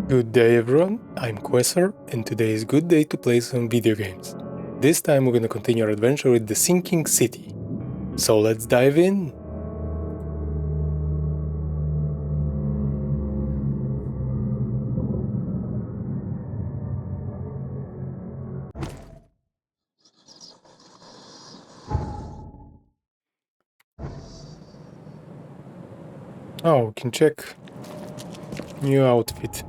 Good day everyone, I'm Queser, and today is a good day to play some video games. This time we're gonna continue our adventure with the Sinking City. So let's dive in! Oh, we can check new outfit.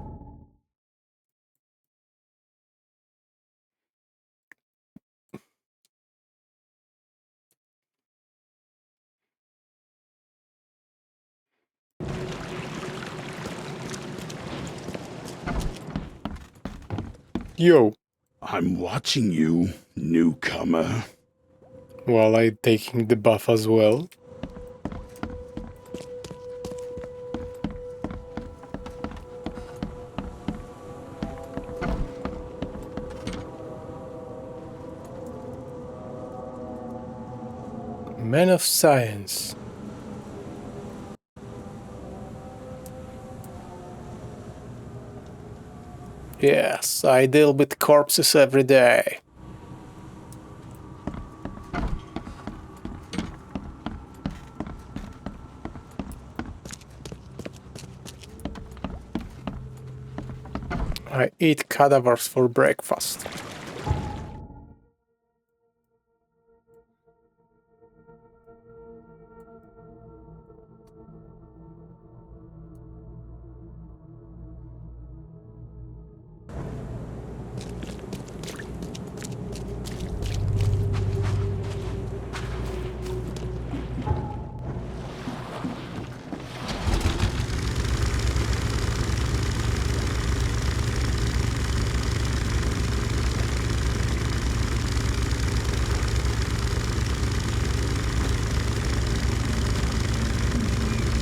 Yo! I'm watching you, newcomer. While I'm taking the buff as well. Man of Science. Yes, I deal with corpses every day. I eat cadavers for breakfast.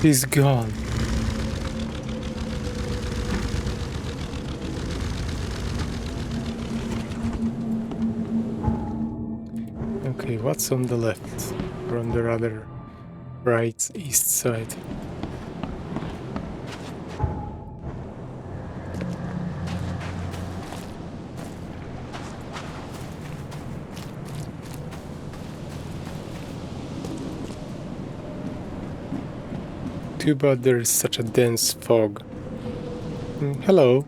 He's gone. Okay, what's on the left? Or on the rather right east side? Too bad there is such a dense fog. Hello.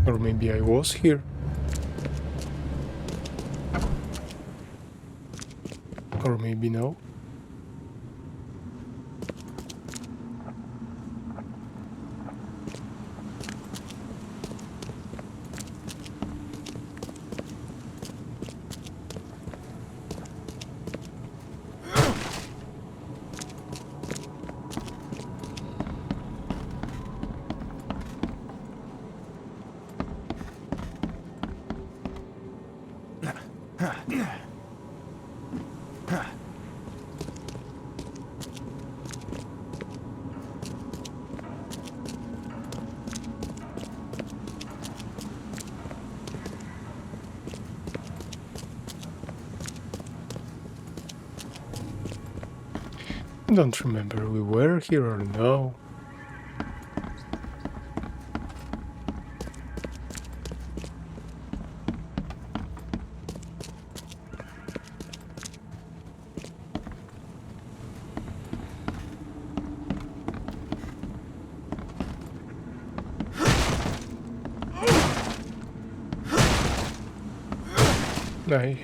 Or maybe I was here. Or maybe no. I don't remember we were here or no. My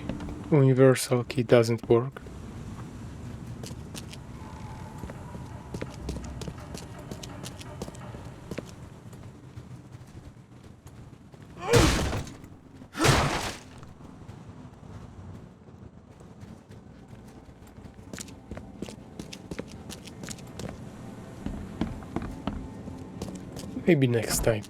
universal key doesn't work. Maybe next time.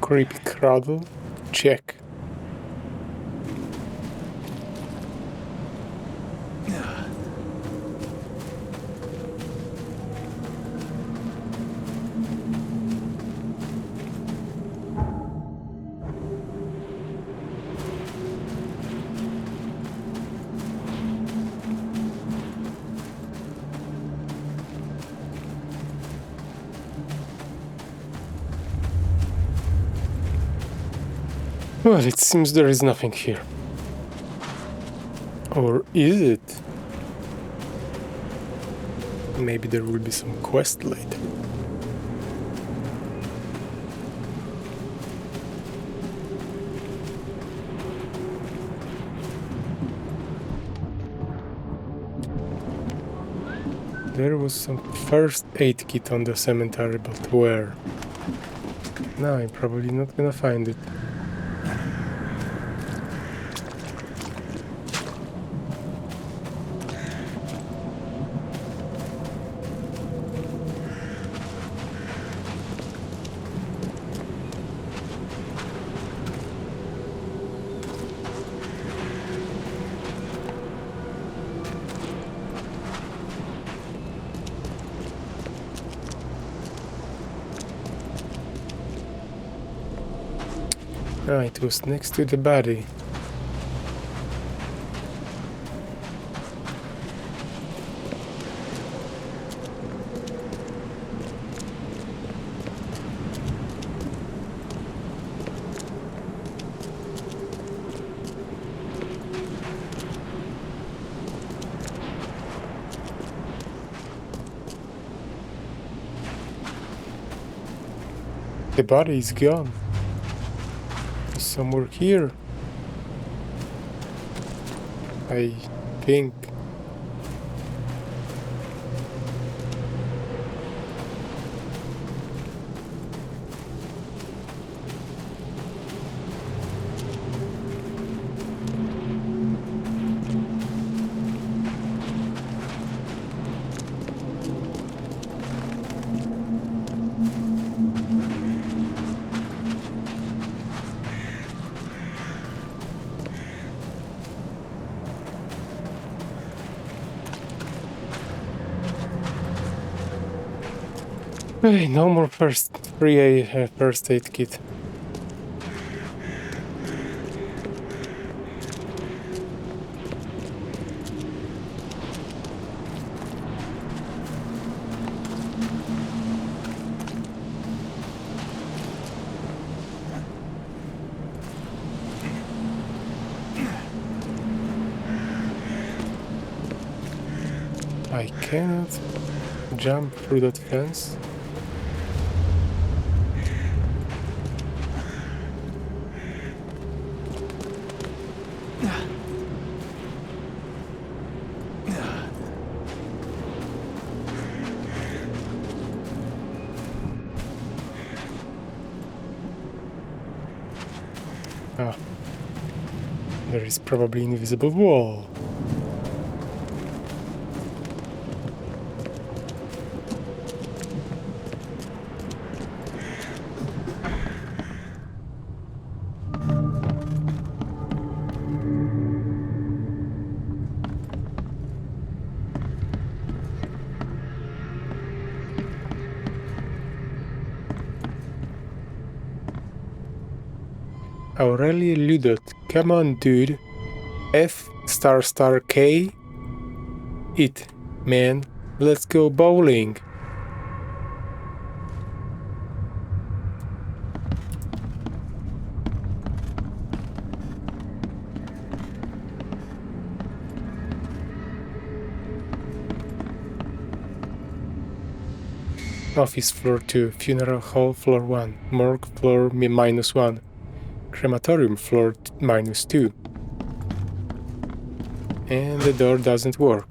Creepy cradle? Check. Well, it seems there is nothing here. Or is it? Maybe there will be some quest later. There was some first aid kit on the cemetery, but where? No, I'm probably not gonna find it. Ah, it was next to the body. The body is gone. It's somewhere here. I think. Hey, no more first aid kit. I cannot jump through that fence. Ah, there is probably an invisible wall. Aurelia Ludot, come on dude. F***K. It, man. Let's go bowling. Office floor 2, funeral hall floor 1, morgue floor -1, crematorium floor -2. And the door doesn't work.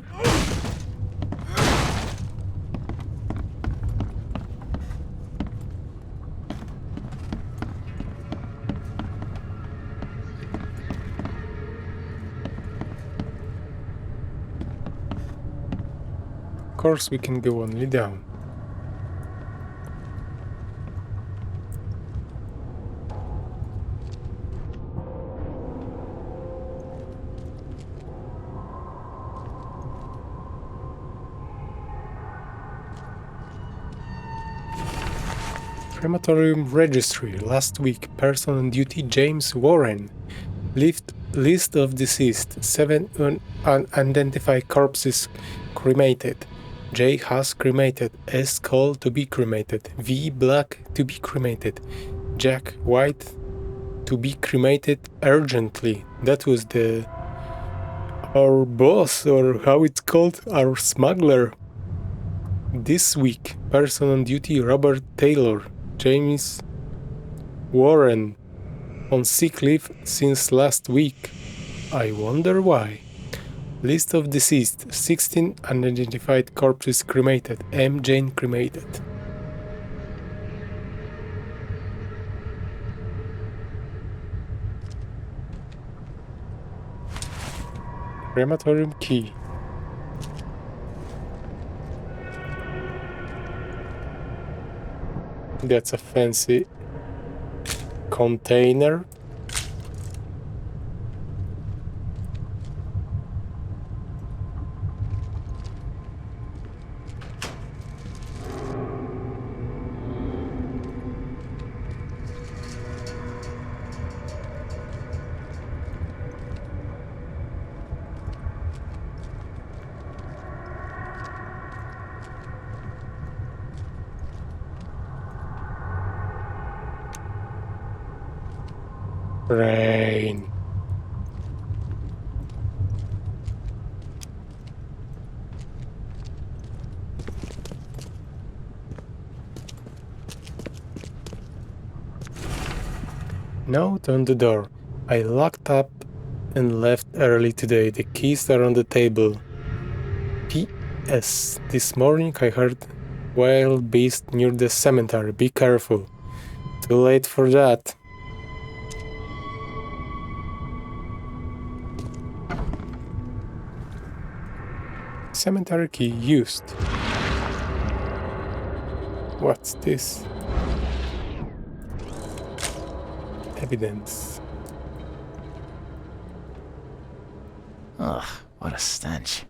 Of course we can go only down. Crematorium Registry. Last week, person on duty James Warren. List of deceased. 7 unidentified corpses cremated. J. Haas cremated. S. Cole to be cremated. V. Black to be cremated. Jack White to be cremated urgently. That was our boss, or how it's called, our smuggler. This week, person on duty Robert Taylor. James Warren. On sick leave since last week. I wonder why. List of deceased. 16 unidentified corpses cremated. M. Jane cremated. Crematorium key. That's a fancy container. Rain. Note on the door. I locked up and left early today. The keys are on the table. P.S. This morning I heard wild beast near the cemetery. Be careful. Too late for that. Cemetery key used. What's this? Evidence. Ugh, what a stench.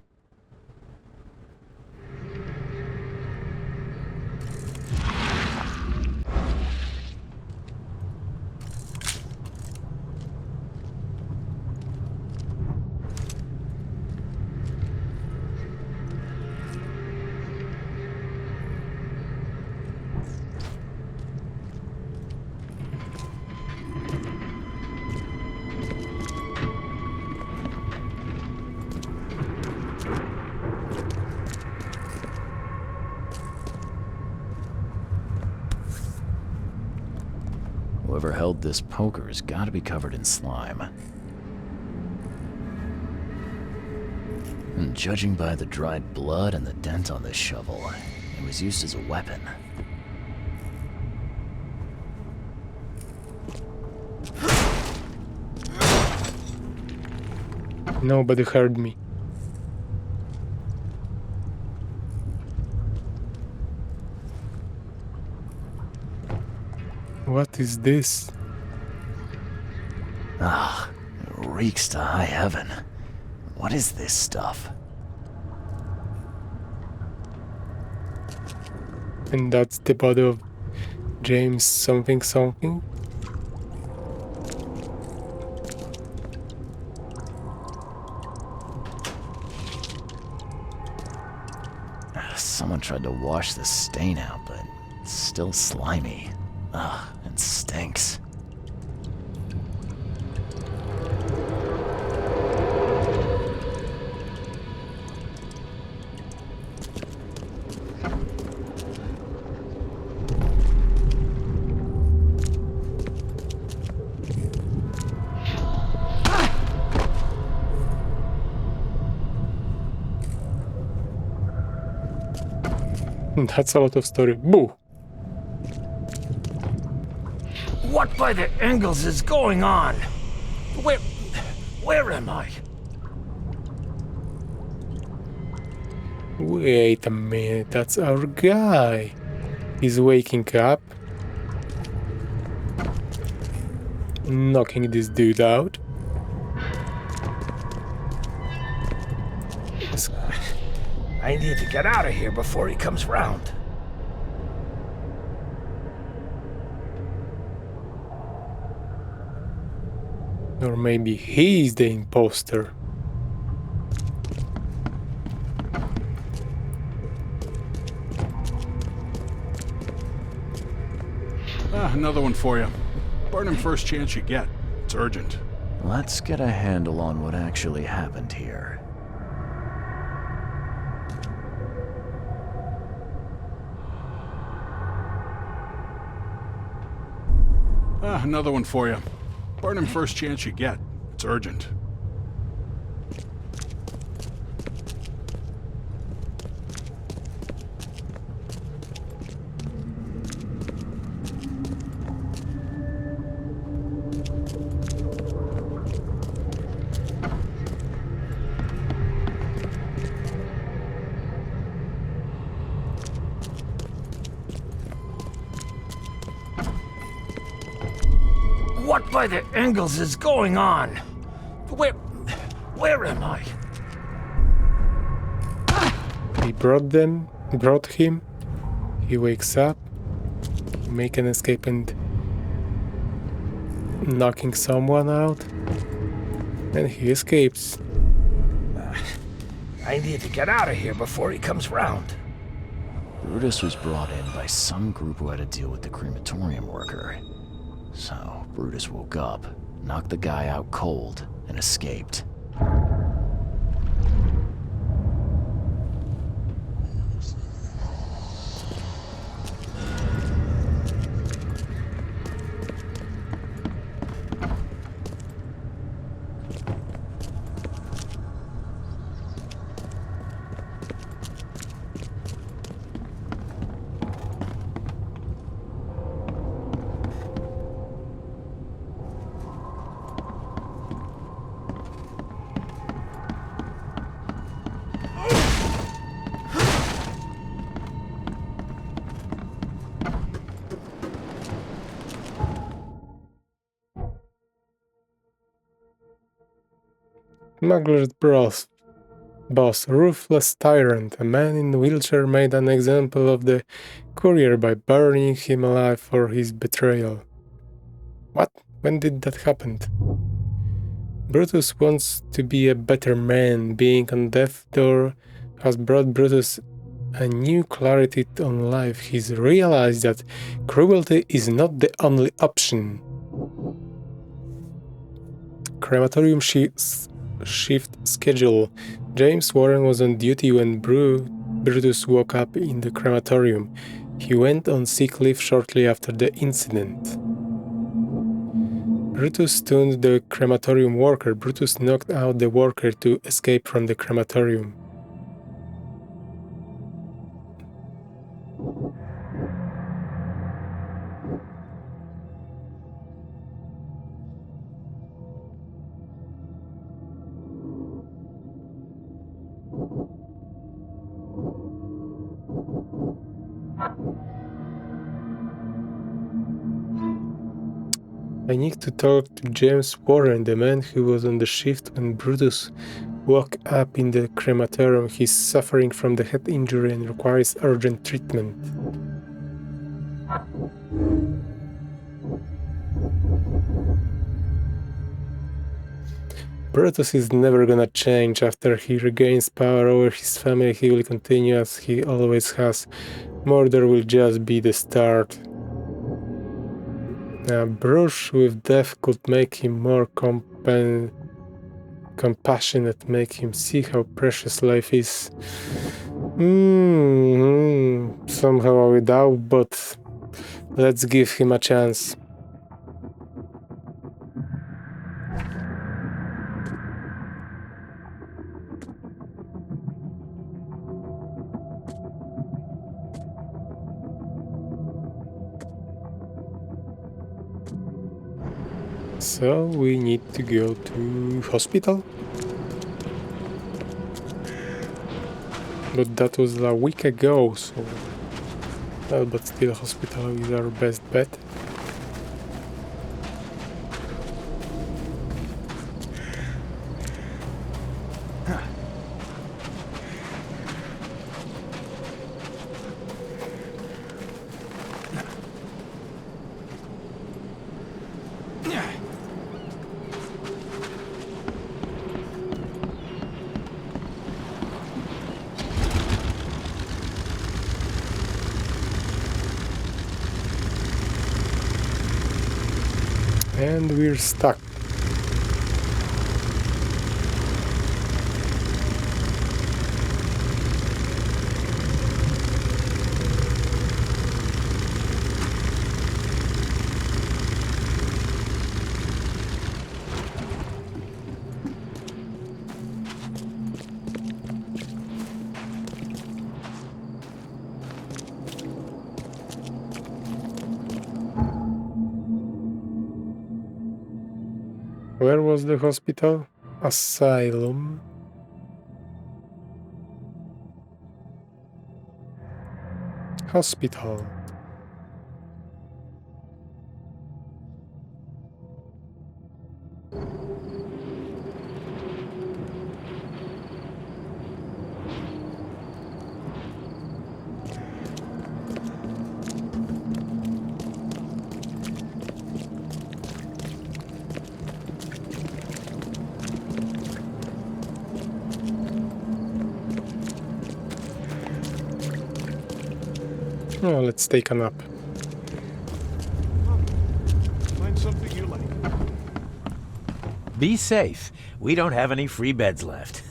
Whoever held this poker has got to be covered in slime. And judging by the dried blood and the dent on this shovel, it was used as a weapon. Nobody heard me. What is this? Ah, it reeks to high heaven. What is this stuff? And that's the body of James something something. Someone tried to wash the stain out, but it's still slimy. Ugh, it stinks. That's a lot of story. Boo! What by the Engels is going on? Where am I? Wait a minute, that's our guy. He's waking up. Knocking this dude out. I need to get out of here before he comes round. Or maybe he's the imposter. Another one for you. Burn him first chance you get. It's urgent. Let's get a handle on what actually happened here. Another one for you. Burn him first chance you get. It's urgent. What by the Engels is going on? Where am I? He brought him. He wakes up, make an escape and knocking someone out. And he escapes. I need to get out of here before he comes round. Brutus was brought in by some group who had to deal with the crematorium worker. So, Brutus woke up, knocked the guy out cold, and escaped. Smuggler's boss, ruthless tyrant, a man in a wheelchair made an example of the courier by burning him alive for his betrayal. What? When did that happen? Brutus wants to be a better man. Being on death door has brought Brutus a new clarity on life. He's realized that cruelty is not the only option. Crematorium shift schedule. James Warren was on duty when Brutus woke up in the crematorium. He went on sick leave shortly after the incident. Brutus stunned the crematorium worker. Brutus knocked out the worker to escape from the crematorium. I need to talk to James Warren, the man who was on the shift when Brutus woke up in the crematorium. He's suffering from the head injury and requires urgent treatment. Brutus is never gonna change. After he regains power over his family, he will continue as he always has. Murder will just be the start. A brush with death could make him more compassionate, make him see how precious life is. Somehow I doubt, but let's give him a chance. So we need to go to hospital. But that was a week ago, so well, but still hospital is our best bet. And we're stuck. Where was the hospital? Asylum. Hospital. Oh, let's take a nap. Find something you like. Be safe. We don't have any free beds left.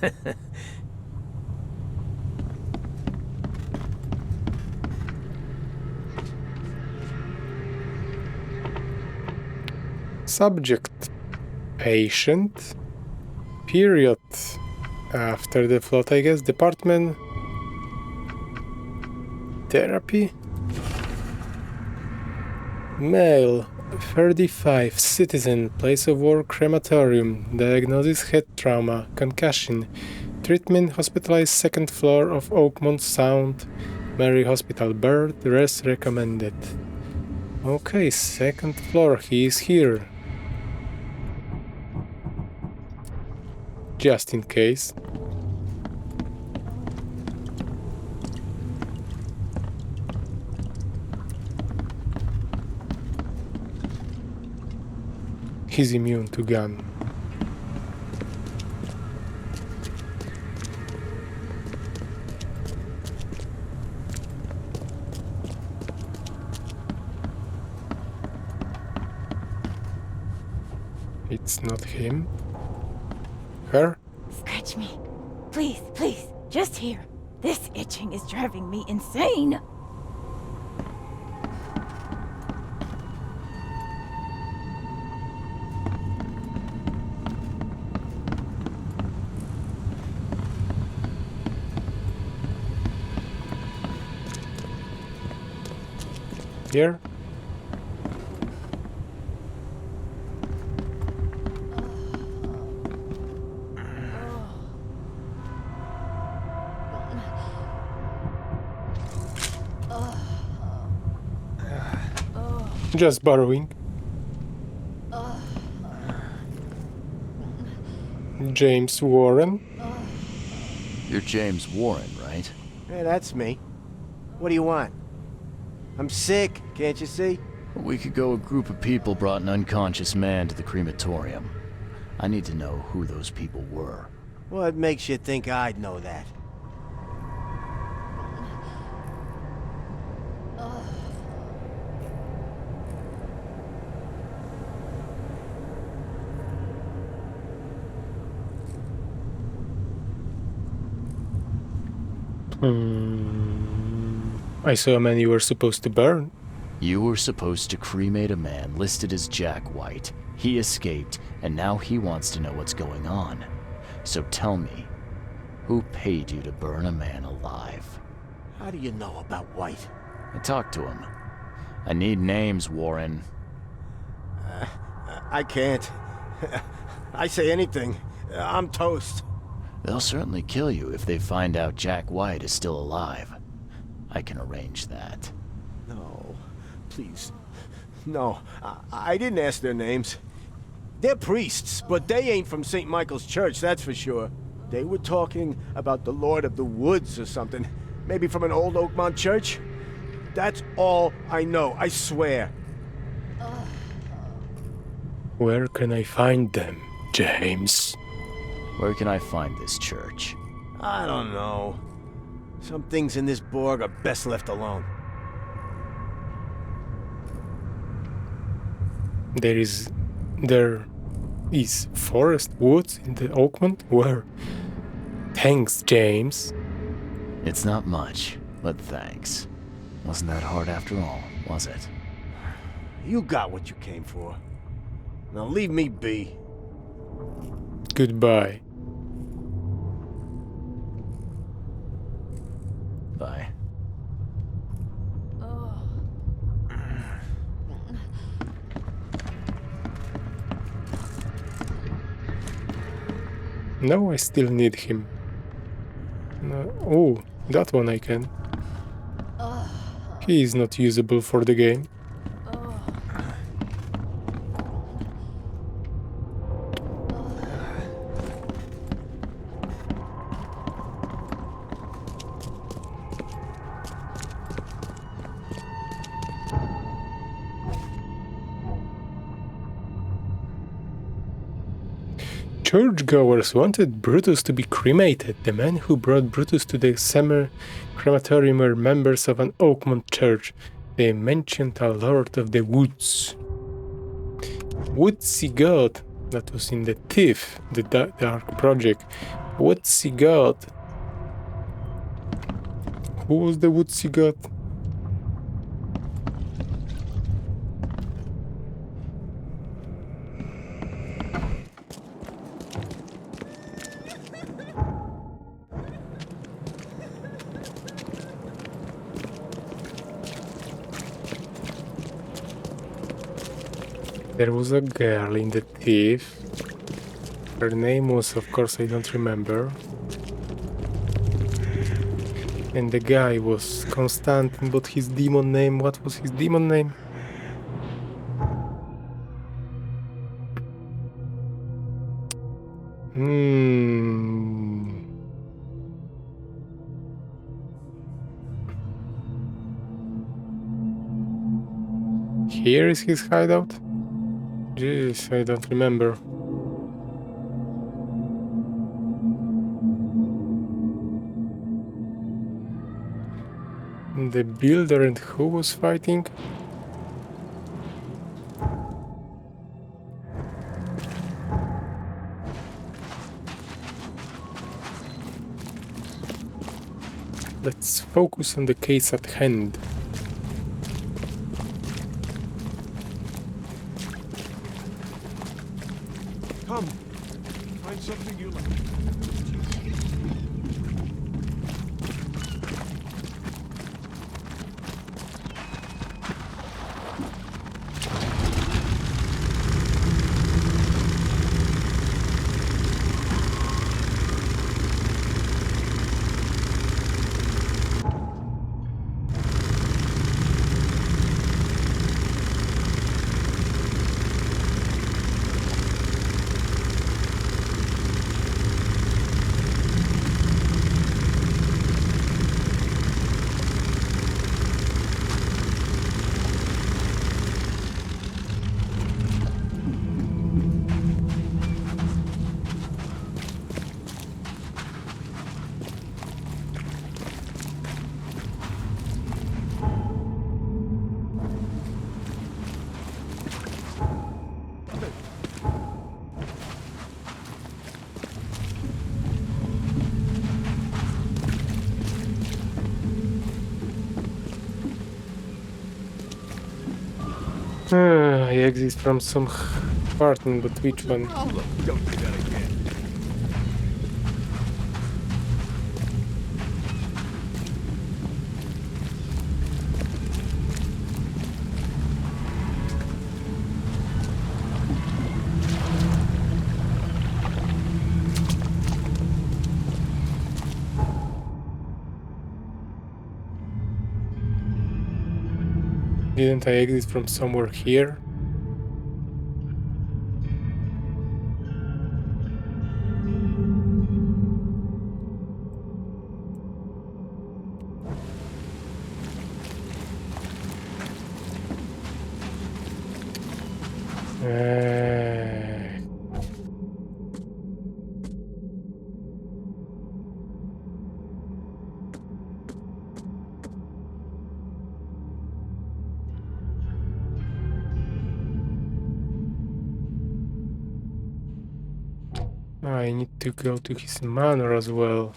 Subject. Patient. Period. After the flood, I guess. Department. Therapy. Male. 35. Citizen. Place of work crematorium. Diagnosis head trauma. Concussion. Treatment hospitalized 2nd floor of Oakmont Sound. Mary Hospital. Bird rest recommended. Okay, 2nd floor. He is here. Just in case. He's immune to gun. It's not him. Her? Scratch me. Please, please, just here. This itching is driving me insane. Here? Just borrowing. James Warren. You're James Warren, right? Hey, that's me. What do you want? I'm sick, can't you see? A week ago, a group of people brought an unconscious man to the crematorium. I need to know who those people were. What makes you think I'd know that? I saw a man you were supposed to burn. You were supposed to cremate a man listed as Jack White. He escaped, and now he wants to know what's going on. So tell me, who paid you to burn a man alive? How do you know about White? I talked to him. I need names, Warren. I can't. I say anything. I'm toast. They'll certainly kill you if they find out Jack White is still alive. I can arrange that. No, please. No, I didn't ask their names. They're priests, but they ain't from St. Michael's Church, that's for sure. They were talking about the Lord of the Woods or something. Maybe from an old Oakmont church? That's all I know, I swear. Where can I find them, James? Where can I find this church? I don't know. Some things in this Borg are best left alone. There is there is forest woods in the Oakmont? Where? Thanks, James. It's not much, but thanks. Wasn't that hard after all, was it? You got what you came for. Now leave me be. Goodbye. Bye. Now I still need him. Oh, that one I can. He is not usable for the game. Churchgoers wanted Brutus to be cremated. The men who brought Brutus to the crematorium were members of an Oakmont church. They mentioned a lord of the woods. Woodsy God. That was in the Thief, the Dark Project. Woodsy God. Who was the Woodsy God? There was a girl in the Thief. Her name was, of course, I don't remember. And the guy was Constantine, but his demon name, what was his demon name? Here is his hideout? Jeez, I don't remember. The builder and who was fighting? Let's focus on the case at hand. Come. Find something you like. I exit from some apartment, but which one? Oh, look, don't do that again. Didn't I exit from somewhere here? I need to go to his manor as well.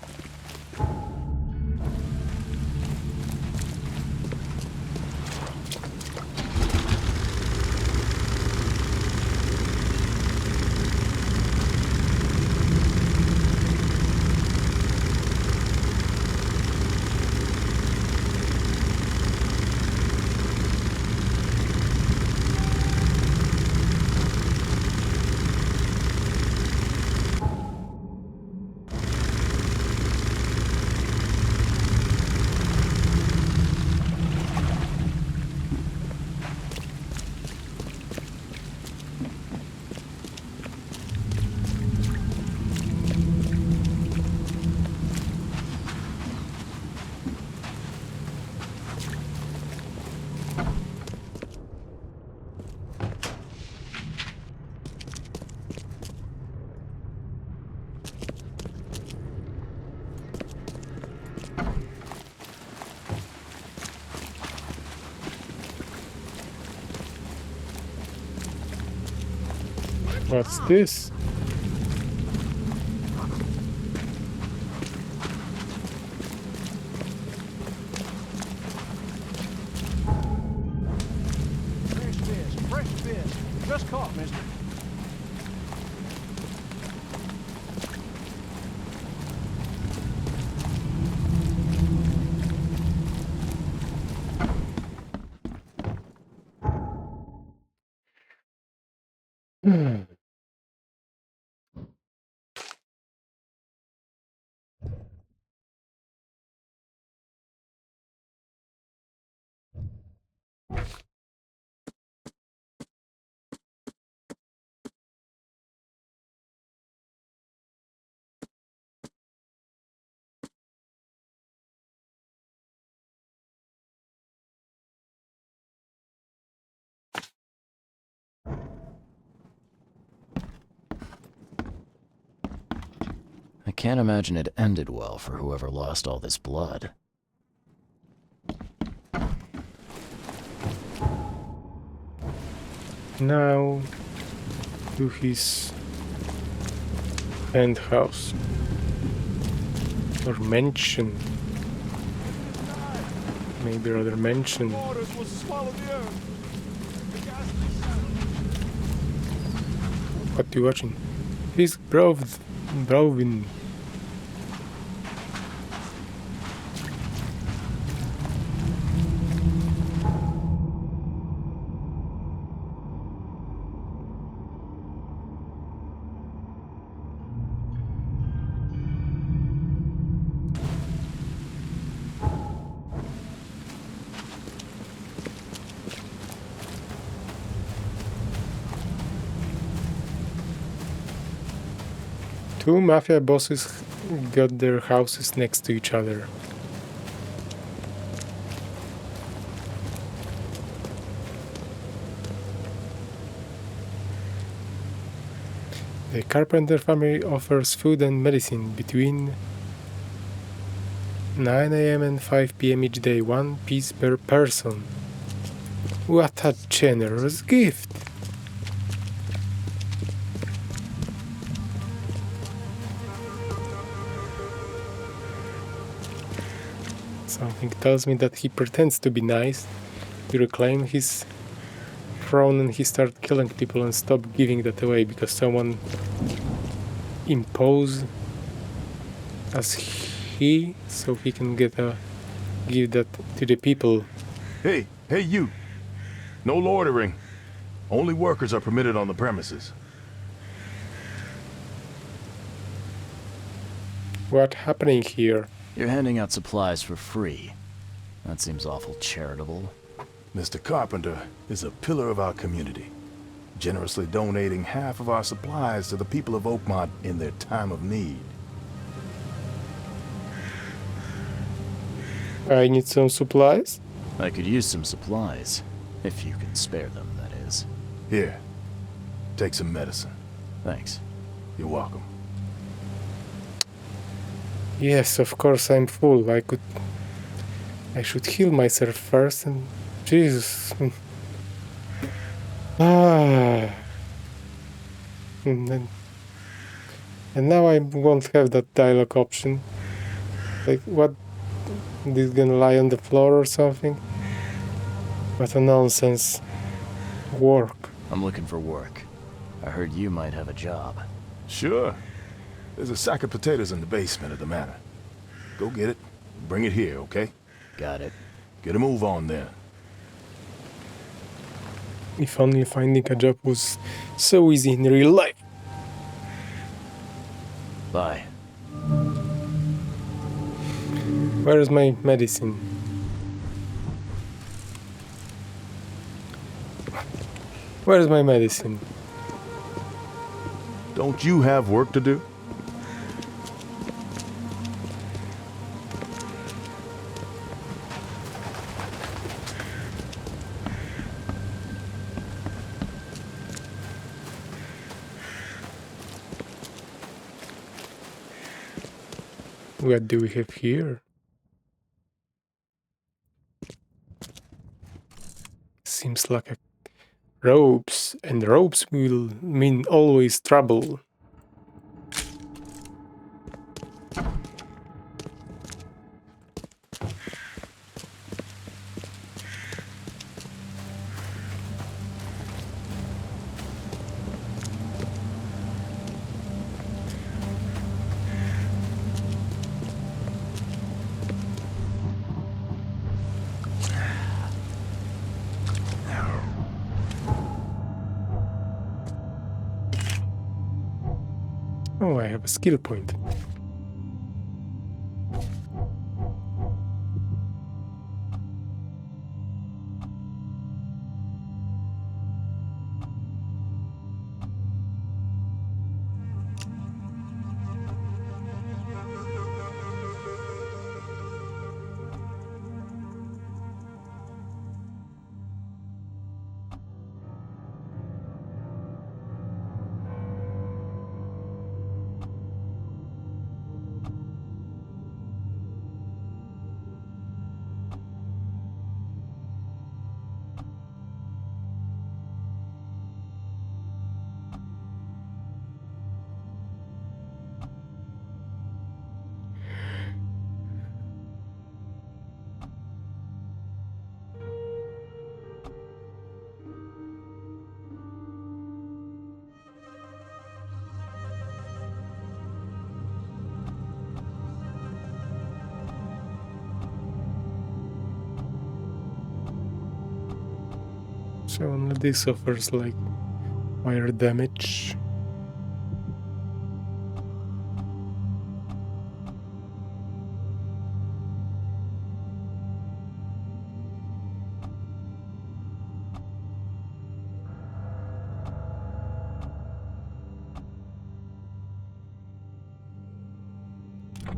What's this? Fresh fish. Just caught, mister. I can't imagine it ended well for whoever lost all this blood. Now to his penthouse or mansion. Maybe rather mansion. Waters will swallow the earth. What are you watching? He's Brovin. Two mafia bosses got their houses next to each other. The Carpenter family offers food and medicine between 9 AM and 5 PM each day, 1 piece per person. What a generous gift! Something tells me that he pretends to be nice to reclaim his throne, and he starts killing people and stop giving that away because someone imposed as he, so he can give that to the people. Hey you! No loitering. Only workers are permitted on the premises. What's happening here? You're handing out supplies for free. That seems awful charitable. Mr. Carpenter is a pillar of our community, generously donating half of our supplies to the people of Oakmont in their time of need. I need some supplies. I could use some supplies, if you can spare them, that is. Here, take some medicine. Thanks. You're welcome. Yes, of course I'm full. I should heal myself first, and Jesus. And then And now I won't have that dialogue option. Like, what? This gonna lie on the floor or something? What a nonsense. Work. I'm looking for work. I heard you might have a job. Sure. There's a sack of potatoes in the basement of the manor. Go get it. Bring it here, okay? Got it. Get a move on then. If only finding a job was so easy in real life. Bye. Where's my medicine? Where's my medicine? Don't you have work to do? What do we have here? Seems like a ropes, and ropes will mean always trouble. Oh, I have a skill point. So only this offers like fire damage.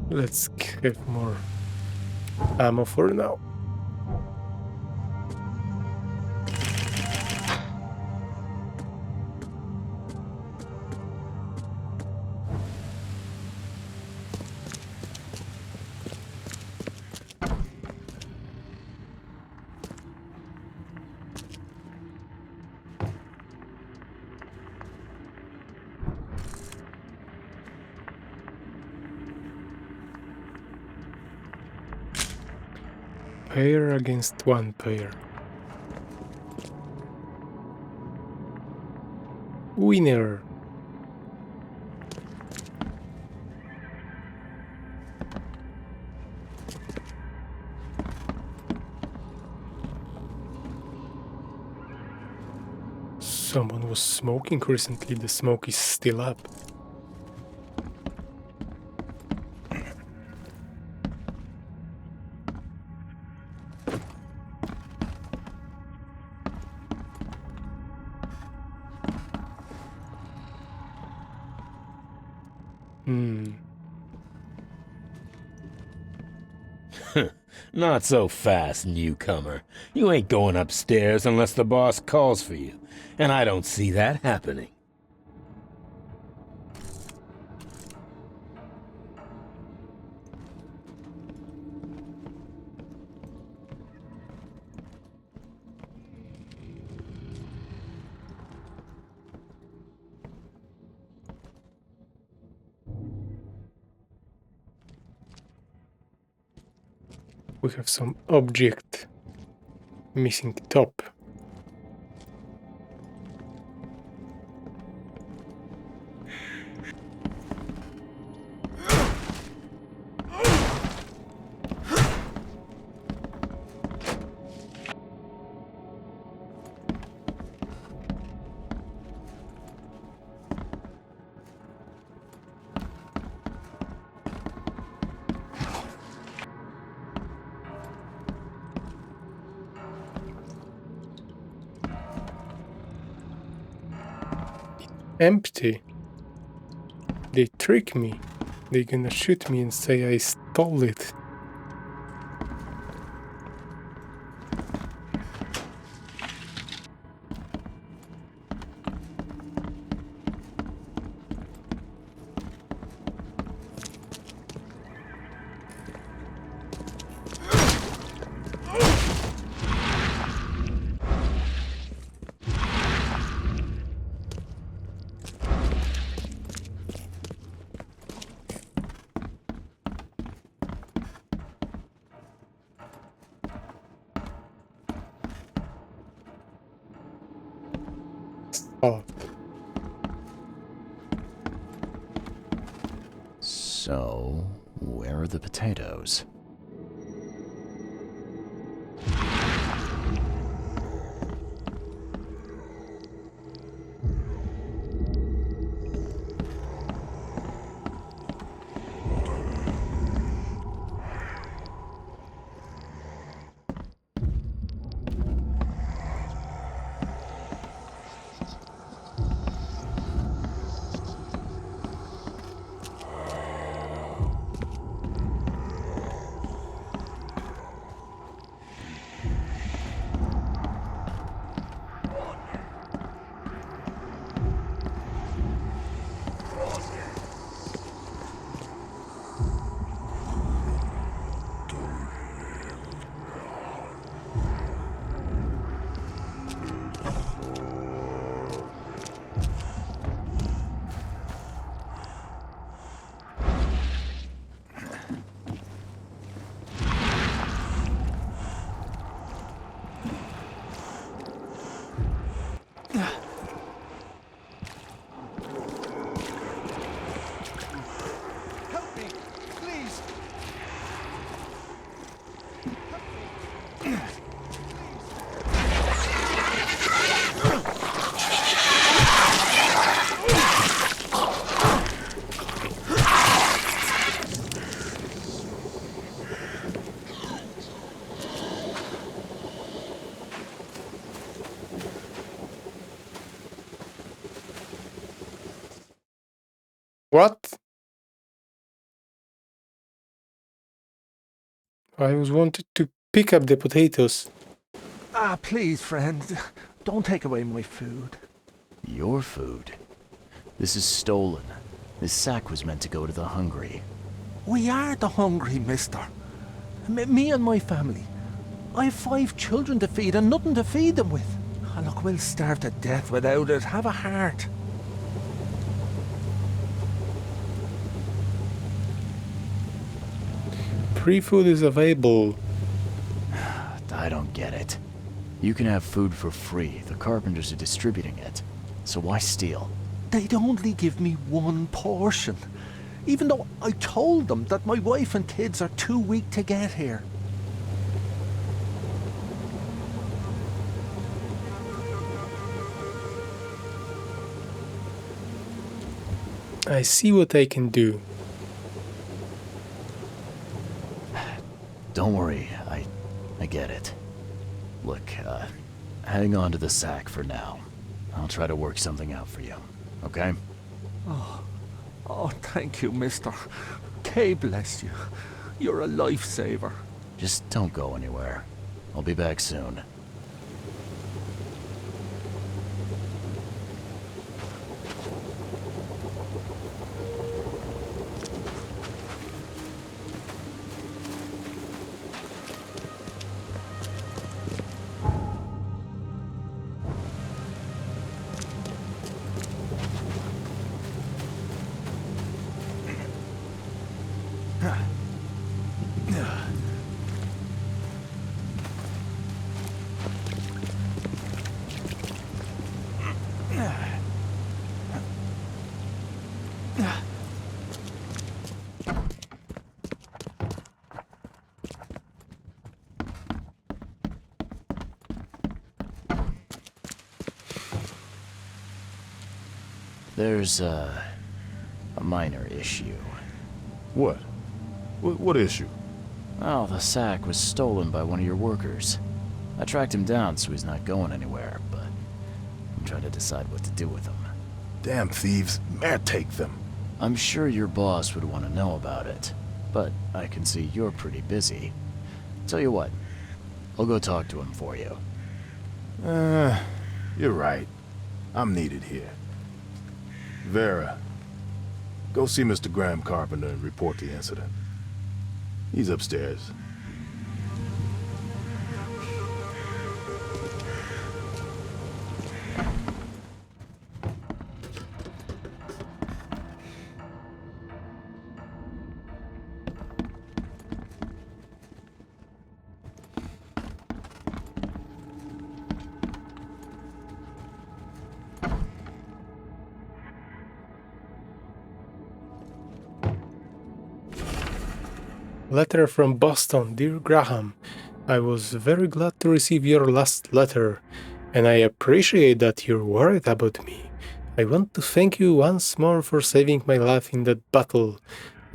Let's have more ammo for now. Pair against one pair. Winner. Someone was smoking recently. The smoke is still up. Not so fast, newcomer. You ain't going upstairs unless the boss calls for you, and I don't see that happening. We have some object. Missing top. Empty. They trick me. They're gonna shoot me and say I stole it. Oh, So, where are the potatoes? Help me, please. what? I was wanted to pick up the potatoes. Ah, please, friend. Don't take away my food. Your food? This is stolen. This sack was meant to go to the hungry. We are the hungry, mister. Me and my family. I have 5 children to feed and nothing to feed them with. Ah, look, we'll starve to death without it. Have a heart. Free food is available. I don't get it. You can have food for free. The carpenters are distributing it. So why steal? They'd only give me 1 portion. Even though I told them that my wife and kids are too weak to get here. I see what I can do. Don't worry, I get it. Look, hang on to the sack for now. I'll try to work something out for you, okay? Oh, thank you, mister. K bless you. You're a lifesaver. Just don't go anywhere. I'll be back soon. There's a minor issue. What? What issue? Well, the sack was stolen by one of your workers. I tracked him down, so he's not going anywhere, but I'm trying to decide what to do with him. Damn thieves. Man, take them. I'm sure your boss would want to know about it, but I can see you're pretty busy. Tell you what, I'll go talk to him for you. You're right. I'm needed here. Vera, go see Mr. Graham Carpenter and report the incident. He's upstairs. Letter from Boston. Dear Graham, I was very glad to receive your last letter, and I appreciate that you're worried about me. I want to thank you once more for saving my life in that battle.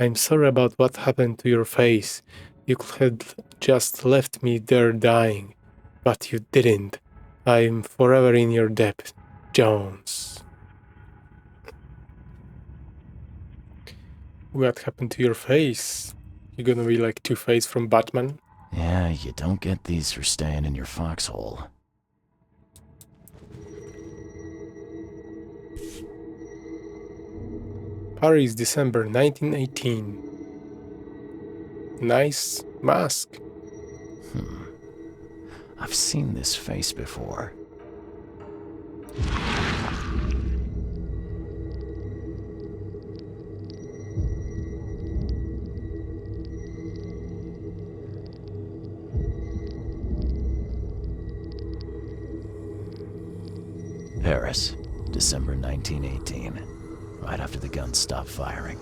I'm sorry about what happened to your face. You could have just left me there dying, but you didn't. I'm forever in your debt, Jones. What happened to your face? You're gonna be like Two-Face from Batman? Yeah, you don't get these for staying in your foxhole. Paris, December 1918. Nice mask. I've seen this face before. Paris, December 1918. Right after the guns stopped firing.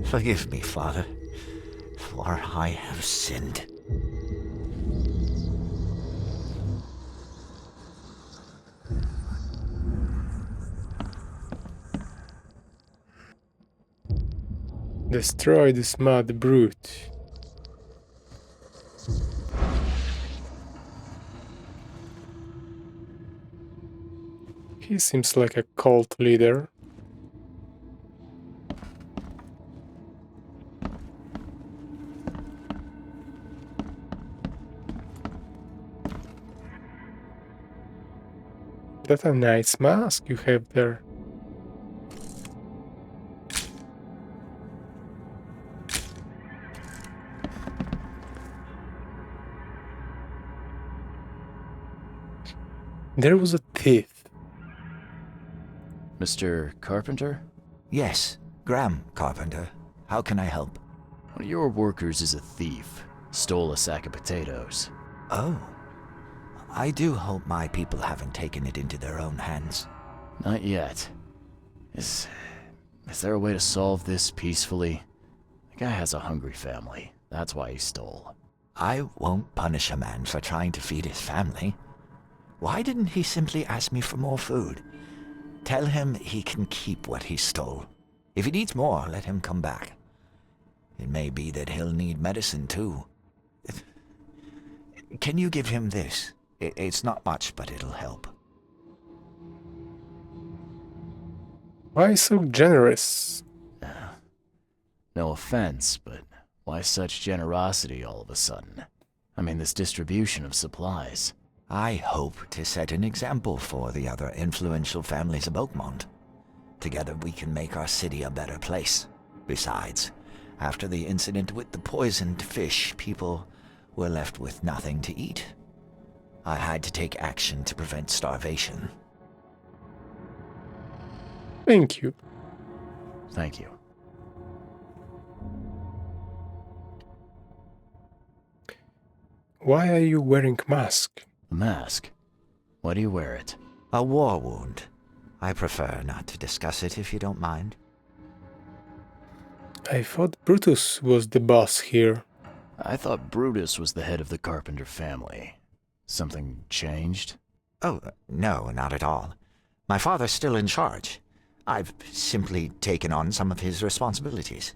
Forgive me, Father, for I have sinned. Destroy this mad brute. He seems like a cult leader. That's a nice mask you have there. There was a thief. Mr. Carpenter? Yes, Graham Carpenter. How can I help? One of your workers is a thief. Stole a sack of potatoes. Oh. I do hope my people haven't taken it into their own hands. Not yet. Is there a way to solve this peacefully? The guy has a hungry family. That's why he stole. I won't punish a man for trying to feed his family. Why didn't he simply ask me for more food? Tell him he can keep what he stole. If he needs more, let him come back. It may be that he'll need medicine too. Can you give him this? It's not much, but it'll help. Why so generous? No offense, but why such generosity all of a sudden? I mean, this distribution of supplies. I hope to set an example for the other influential families of Oakmont. Together we can make our city a better place. Besides, after the incident with the poisoned fish, people were left with nothing to eat. I had to take action to prevent starvation. Thank you. Thank you. Why are you wearing mask? The mask? Why do you wear it? A war wound. I prefer not to discuss it if you don't mind. I thought Brutus was the boss here. I thought Brutus was the head of the Carpenter family. Something changed? Oh, no, not at all. My father's still in charge. I've simply taken on some of his responsibilities.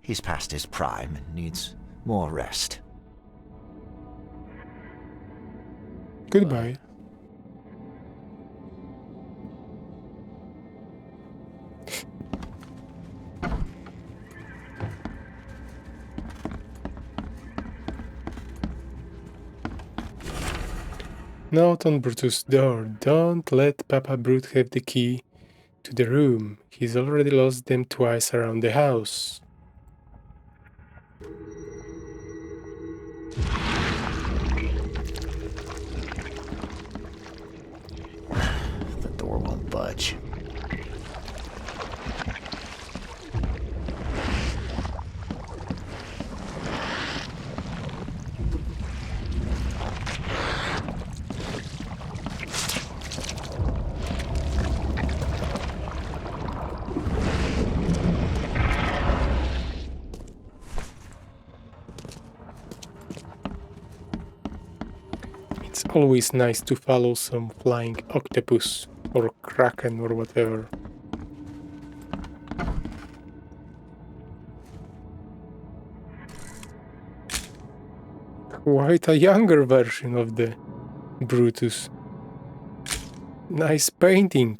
He's past his prime and needs more rest. Goodbye. Note on Brutus' door. Don't let Papa Brute have the key to the room. He's already lost them twice around the house. The door won't budge. It's always nice to follow some flying octopus or kraken or whatever. Quite a younger version of the Brutus. Nice painting.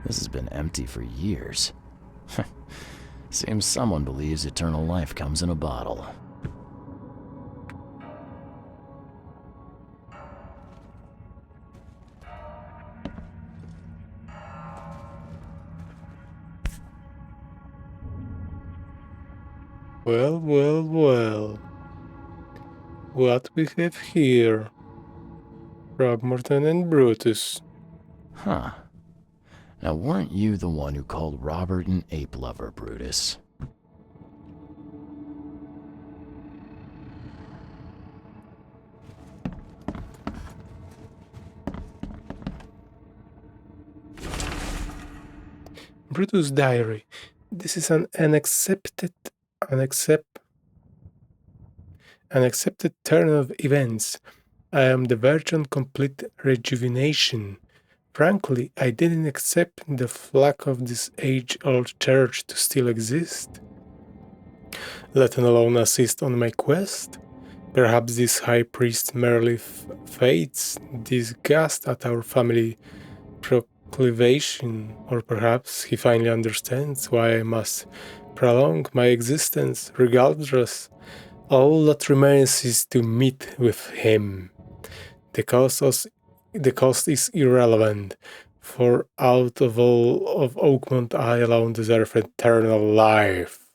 This has been empty for years. Seems someone believes eternal life comes in a bottle. Well, well, well. What we have here? Throgmorton and Brutus. Huh. Now, weren't you the one who called Robert an ape lover, Brutus? Brutus' diary. This is an unaccepted turn of events. I am the verge on complete rejuvenation. Frankly, I didn't accept the flag of this age-old church to still exist, let alone assist on my quest. Perhaps this high priest merely fades disgust at our family proclivation, or perhaps he finally understands why I must prolong my existence. Regardless, all that remains is to meet with him. The cost is irrelevant, for out of all of Oakmont I alone deserve eternal life.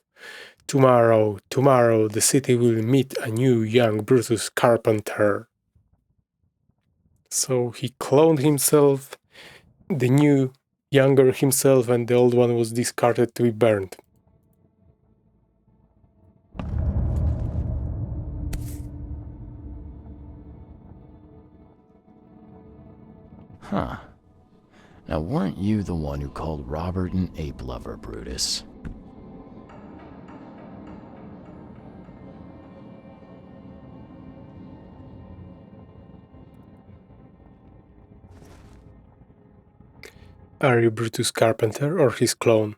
Tomorrow, the city will meet a new young Brutus Carpenter. So he cloned himself, the new, younger himself, and the old one was discarded to be burned. Huh. Now, weren't you the one who called Robert an ape lover, Brutus? Are you Brutus Carpenter or his clone?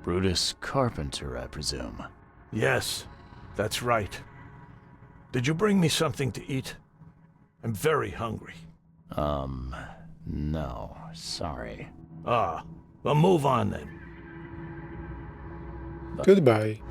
Brutus Carpenter, I presume. Yes, that's right. Did you bring me something to eat? I'm very hungry. No, sorry. Ah, well, move on then. Goodbye.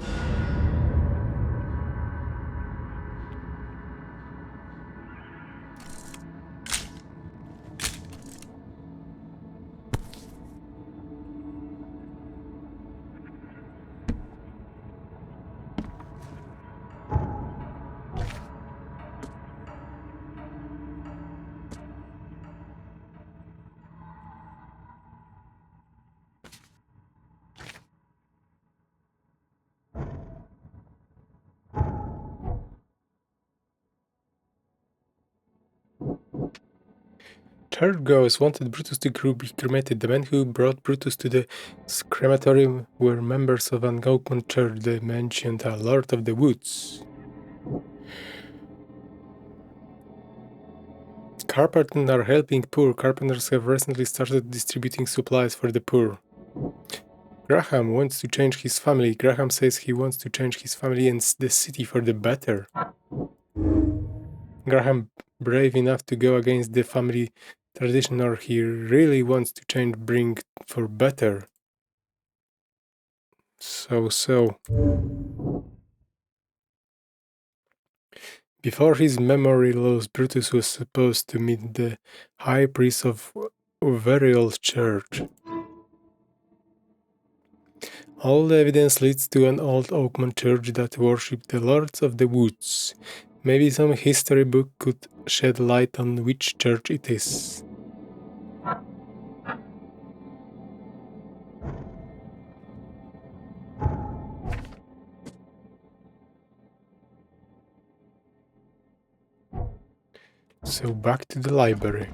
Church ghosts wanted Brutus to be cremated. The men who brought Brutus to the crematorium were members of an Oakmont church. They mentioned a Lord of the Woods. Carpenters are helping poor. Carpenters have recently started distributing supplies for the poor. Graham wants to change his family. Graham says he wants to change his family and the city for the better. Graham brave enough to go against the family tradition, or he really wants to change, bring for better. So. Before his memory loss, Brutus was supposed to meet the high priest of a very old church. All the evidence leads to an old Oakmont church that worshipped the Lords of the Woods. Maybe some history book could shed light on which church it is. So back to the library.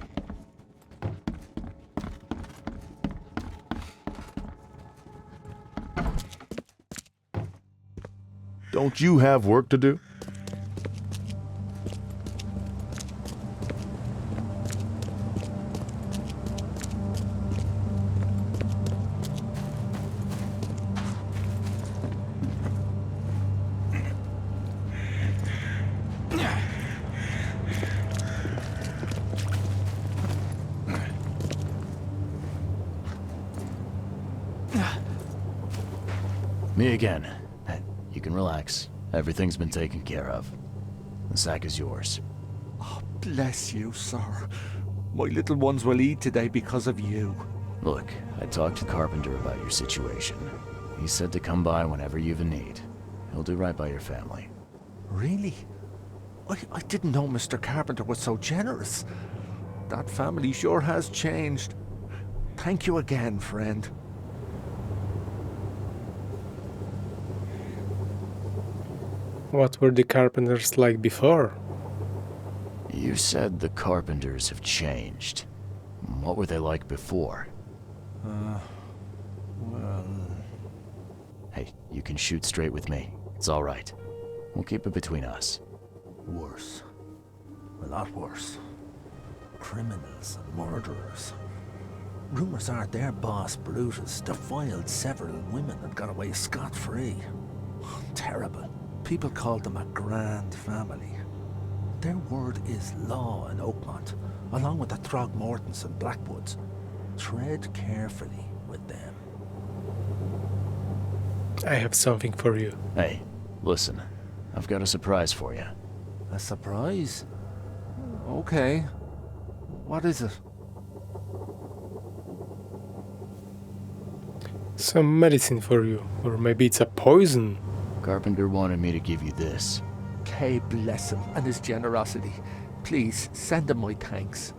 Don't you have work to do? Me again. You can relax. Everything's been taken care of. The sack is yours. Oh, bless you, sir. My little ones will eat today because of you. Look, I talked to Carpenter about your situation. He said to come by whenever you've a need. He'll do right by your family. Really? I didn't know Mr. Carpenter was so generous. That family sure has changed. Thank you again, friend. What were the Carpenters like before? You said the Carpenters have changed. What were they like before? Well... Hey, you can shoot straight with me. It's all right. We'll keep it between us. Worse. A lot worse. Criminals and murderers. Rumors are their boss, Brutus, defiled several women and got away scot-free. Terrible. People called them a grand family. Their word is law in Oakmont, along with the Throgmortons and Blackwoods. Tread carefully with them. I have something for you. Hey, listen. I've got a surprise for you. A surprise? Okay. What is it? Some medicine for you. Or maybe it's a poison. Carpenter wanted me to give you this. Kay bless him and his generosity. Please, send him my thanks.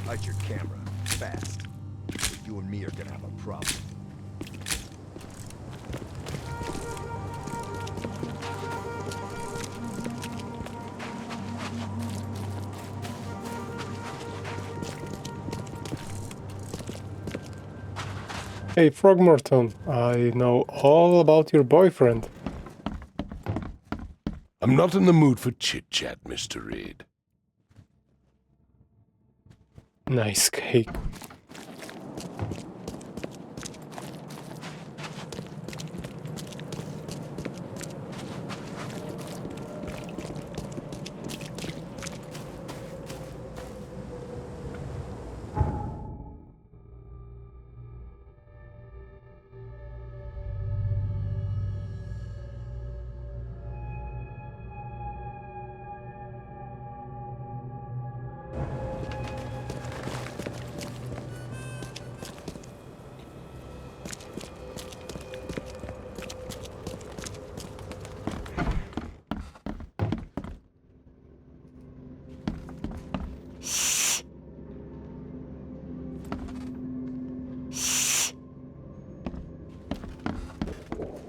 Light your camera, fast. You and me are gonna have a problem. Hey, Throgmorton, I know all about your boyfriend. I'm not in the mood for chit-chat, Mr. Reed. Nice cake.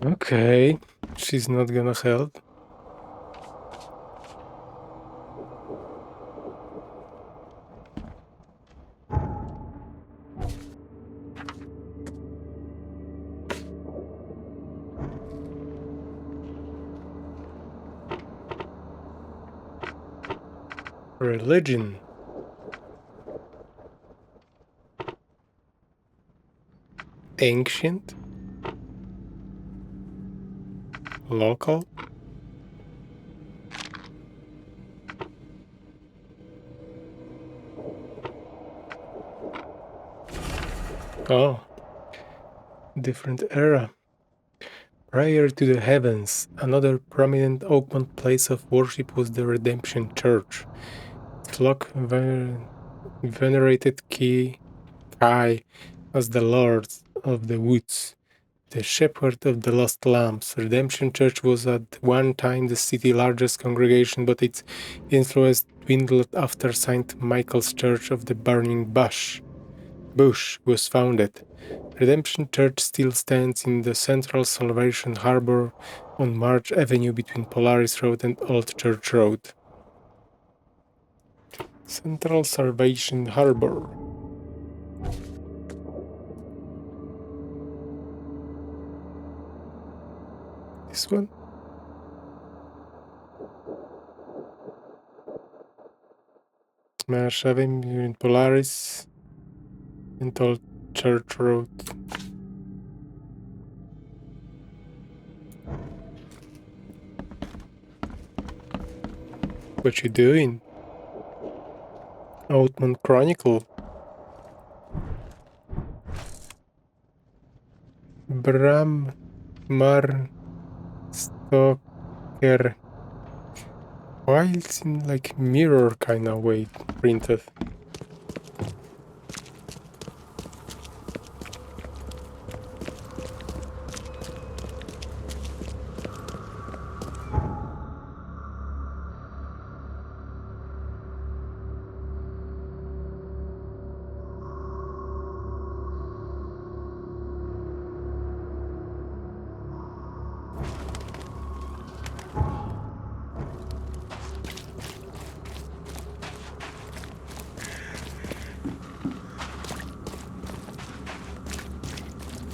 Okay, she's not gonna help. Religion. Ancient. Local. Oh, different era. Prior to the heavens, another prominent Oakmont place of worship was the Redemption Church. Flock venerated Kai as the Lord of the Woods, the Shepherd of the Lost Lambs. Redemption Church was at one time the city's largest congregation, but its influence dwindled after St. Michael's Church of the Burning Bush was founded. Redemption Church still stands in the central Salvation Harbor on March Avenue between Polaris Road and Old Church Road. Central Salvation Harbor. This one? March Avenue between Polaris and Old Church Road. What you doing? Oakmont Chronicle. Bram Mar Stoker. Why it's in like mirror kind of way printed?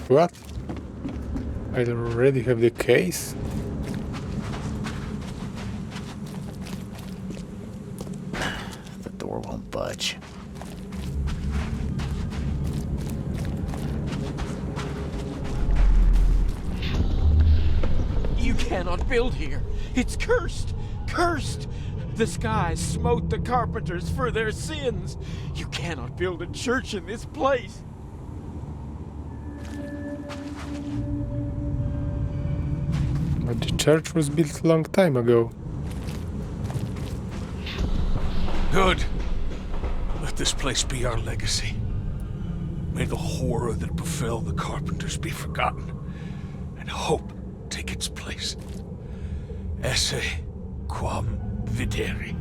What? I already have the case? The door won't budge. You cannot build here. It's cursed. Cursed. The skies smote the carpenters for their sins. You cannot build a church in this place. But the church was built a long time ago. Good. Let this place be our legacy. May the horror that befell the carpenters be forgotten, and hope take its place. Esse quam videri.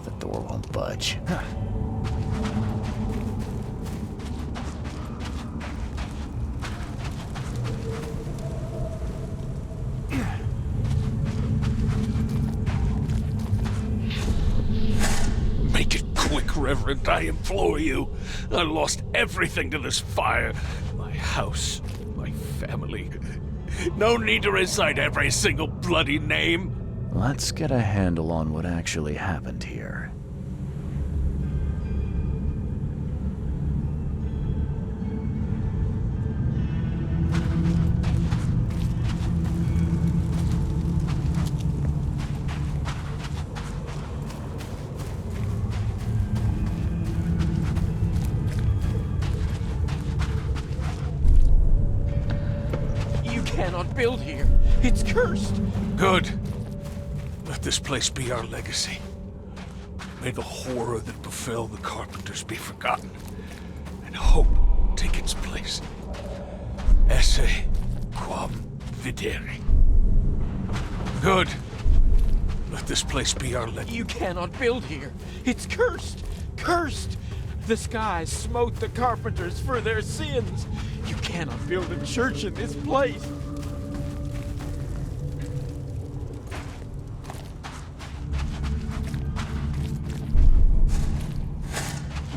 The door won't budge. Reverend, I implore you. I lost everything to this fire. My house, my family. No need to recite every single bloody name. Let's get a handle on what actually happened here. Build here. It's cursed. Good. Let this place be our legacy. May the horror that befell the carpenters be forgotten, and hope take its place. Esse quam videri. Good. Let this place be our legacy. You cannot build here. It's cursed. Cursed! The skies smote the carpenters for their sins. You cannot build a church in this place.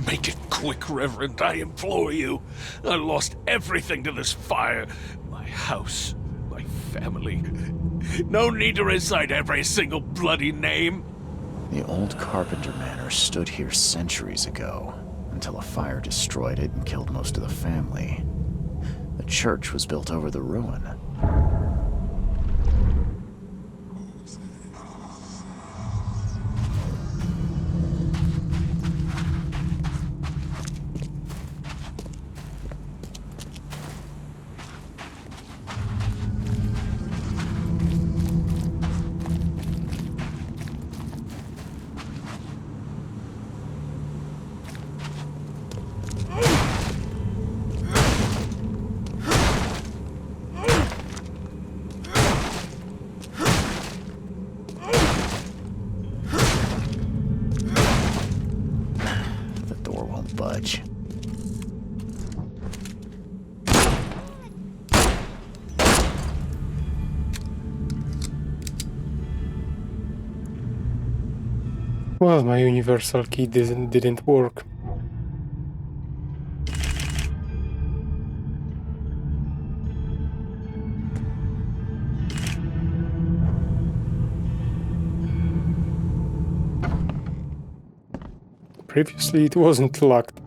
Make it quick, Reverend, I implore you. I lost everything to this fire. My house, my family. No need to recite every single bloody name. The old Carpenter Manor stood here centuries ago, until a fire destroyed it and killed most of the family. The church was built over the ruin. Budge. Well, my universal key didn't work. Previously it wasn't locked.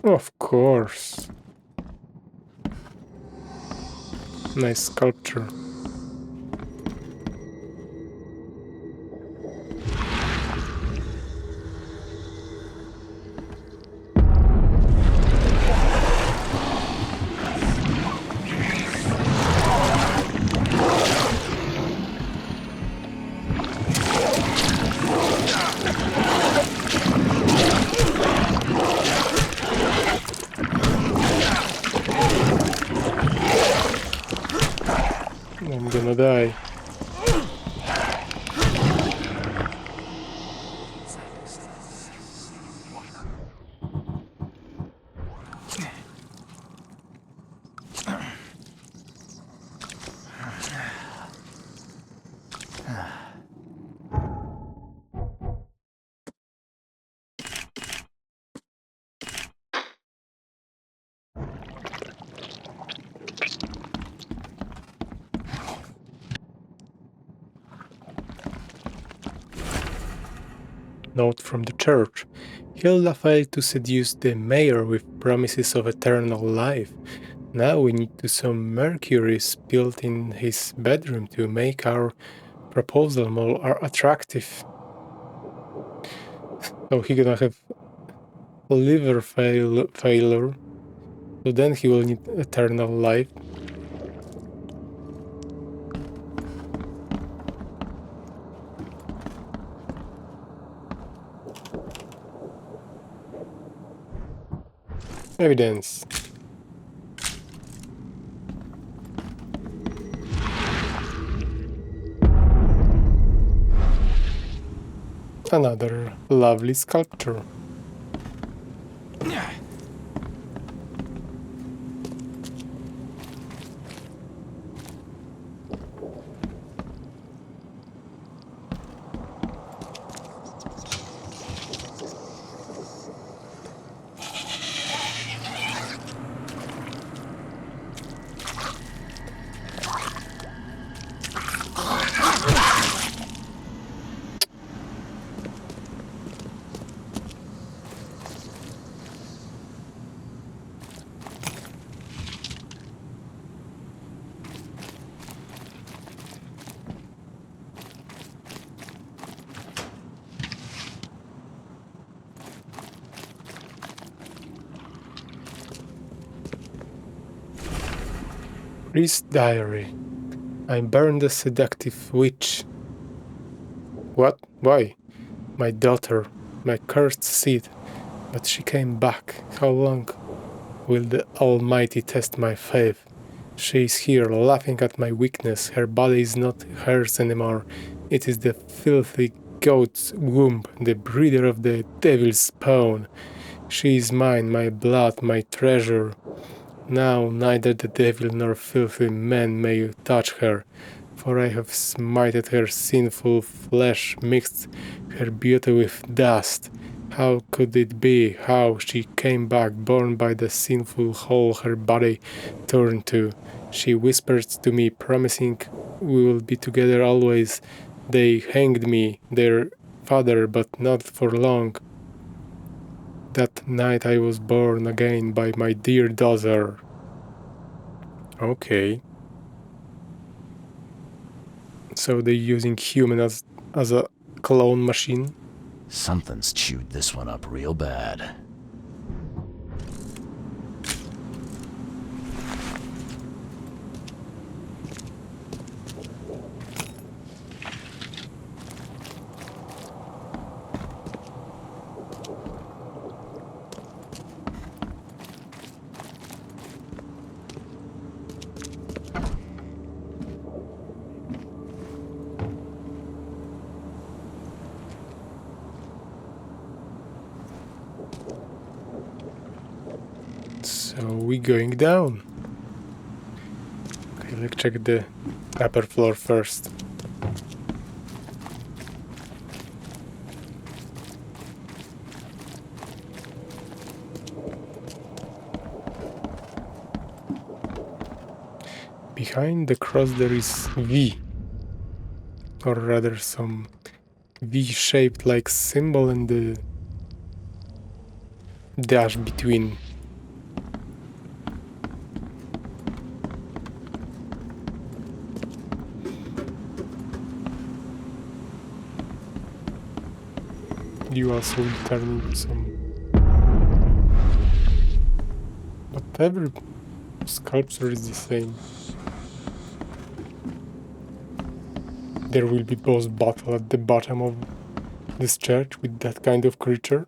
Of course. Nice sculpture. I'm gonna die. Note from the church. Hilda failed to seduce the mayor with promises of eternal life. Now we need to some mercury spilled in his bedroom to make our proposal more attractive. So he gonna have liver failure. So then he will need eternal life. Evidence. Another lovely sculpture. Priest's diary. I burned a seductive witch. What? Why? My daughter, my cursed seed. But she came back. How long will the Almighty test my faith? She is here, laughing at my weakness. Her body is not hers anymore. It is the filthy goat's womb, the breeder of the devil's spawn. She is mine, my blood, my treasure. Now neither the devil nor filthy man may touch her, for I have smited her sinful flesh, mixed her beauty with dust. How could it be? How she came back, born by the sinful hole her body turned to. She whispered to me, promising we will be together always. They hanged me, their father, but not for long. That night I was born again by my dear daughter. Okay. So they're using human as a clone machine? Something's chewed this one up real bad. So we going down. Okay, let's check the upper floor first. Behind the cross there is V, or rather some V-shaped like symbol and the dash between. You also returning some, but every sculpture is the same. There will be boss battle at the bottom of this church with that kind of creature.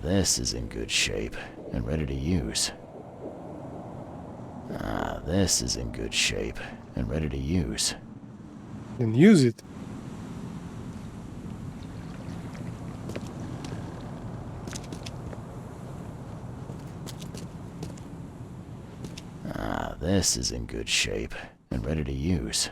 This is in good shape and ready to use. This is in good shape and ready to use. Then use it. This is in good shape and ready to use.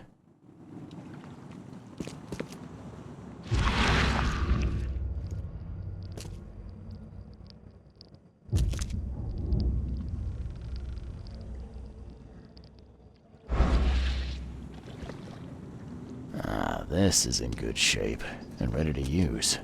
This is in good shape and ready to use.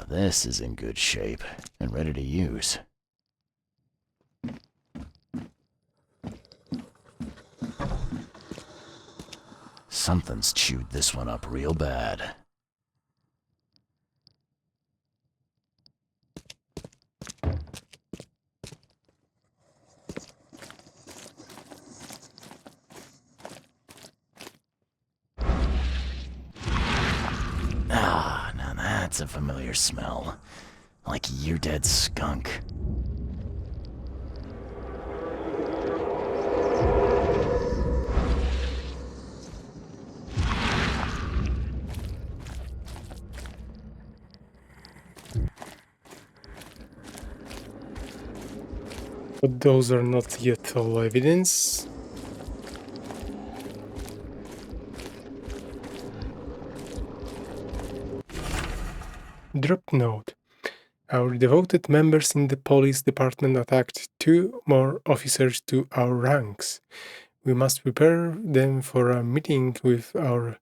This is in good shape and ready to use. Something's chewed this one up real bad. That's a familiar smell. Like your dead skunk. But those are not yet all evidence. Drop note. Our devoted members in the police department attacked 2 more officers to our ranks. We must prepare them for a meeting with our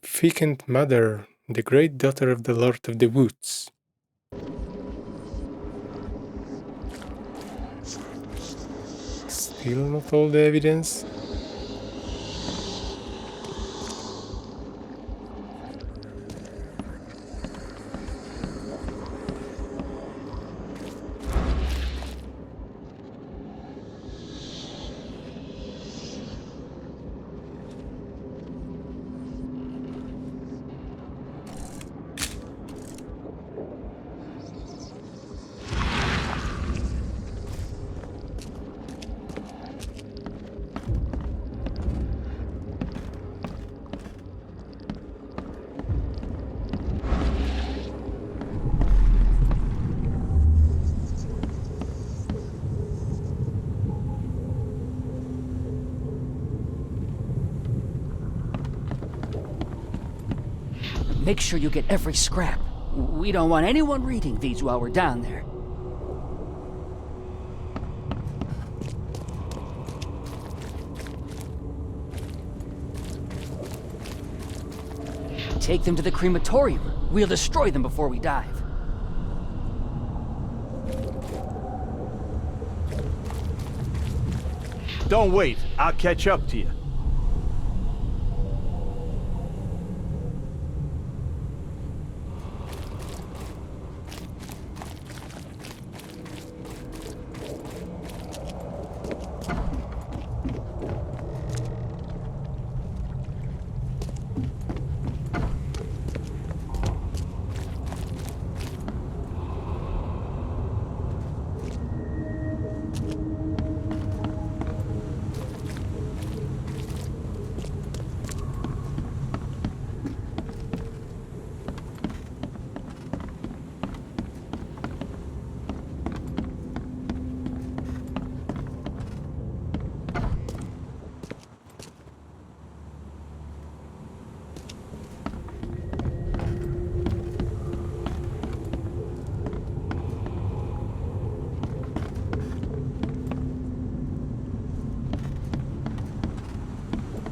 vacant mother, the great daughter of the Lord of the Woods. Still not all the evidence. Make sure you get every scrap. We don't want anyone reading these while we're down there. Take them to the crematorium. We'll destroy them before we dive. Don't wait. I'll catch up to you.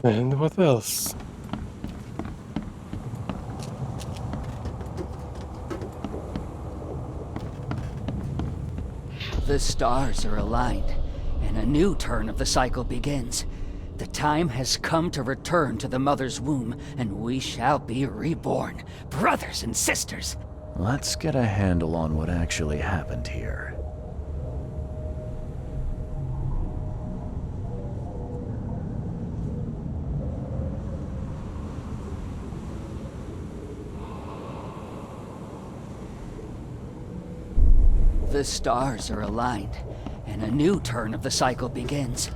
And what else? The stars are aligned, and a new turn of the cycle begins. The time has come to return to the mother's womb, and we shall be reborn, brothers and sisters. Let's get a handle on what actually happened here. The stars are aligned, and a new turn of the cycle begins.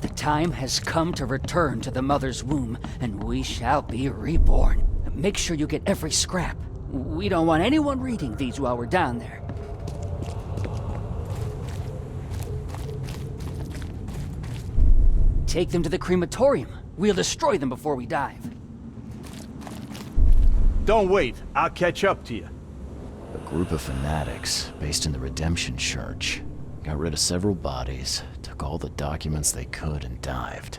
The time has come to return to the mother's womb, and we shall be reborn. Make sure you get every scrap. We don't want anyone reading these while we're down there. Take them to the crematorium. We'll destroy them before we dive. Don't wait. I'll catch up to you. A group of fanatics, based in the Redemption Church, got rid of several bodies, took all the documents they could, and dived.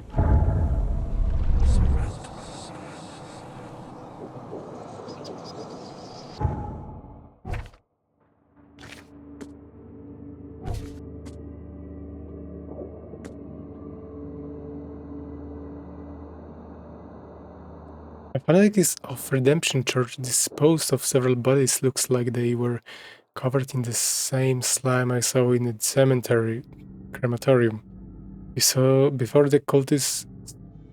Fanatics of Redemption Church disposed of several bodies. Looks like they were covered in the same slime I saw in the cemetery crematorium. Before the cultists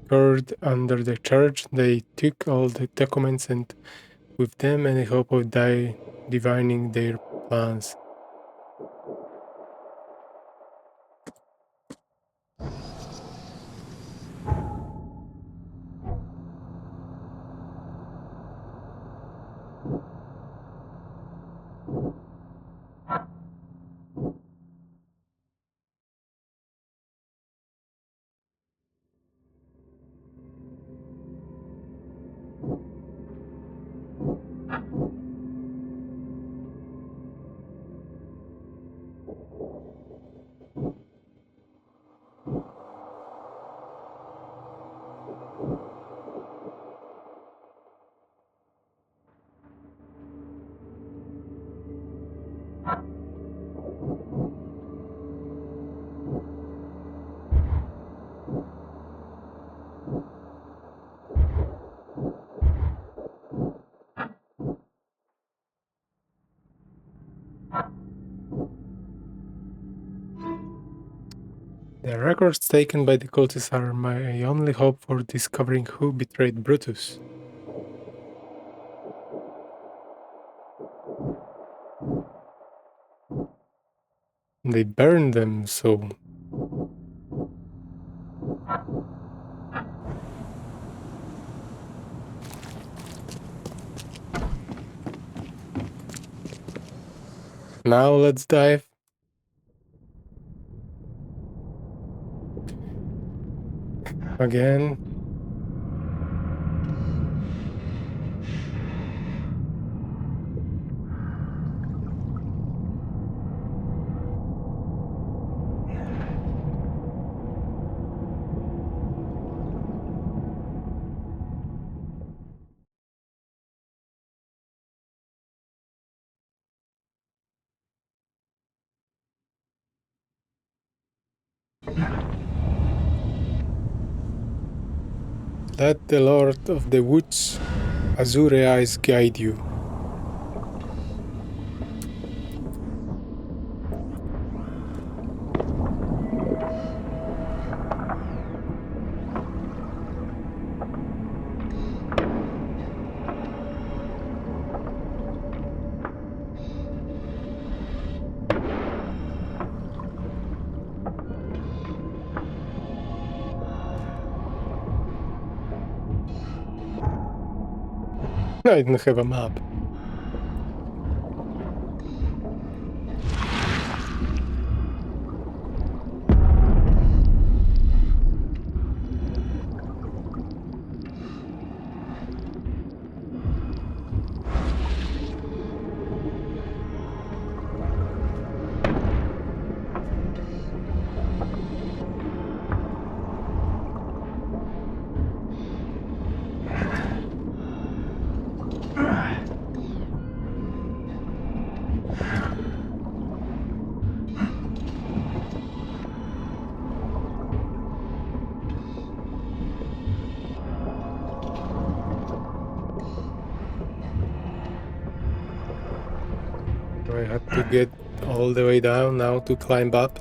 scurried under the church, they took all the documents and with them any hope of divining their plans. The records taken by the cultists are my only hope for discovering who betrayed Brutus. They burned them, so... Now let's dive. Again. Let the Lord of the Woods' azure eyes guide you. I didn't have a map. I had to get all the way down now to climb up.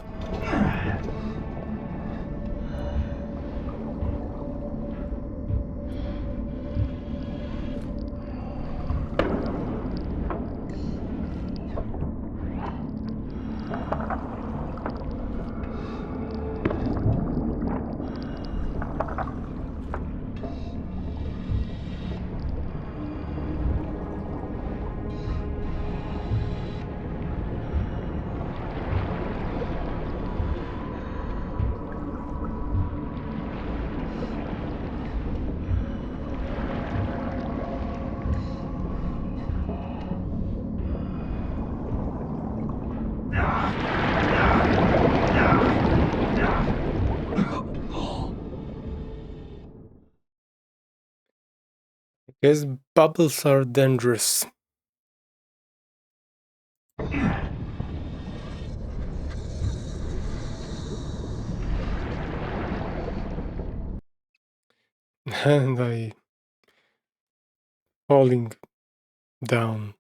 Guess bubbles are dangerous. And I falling down.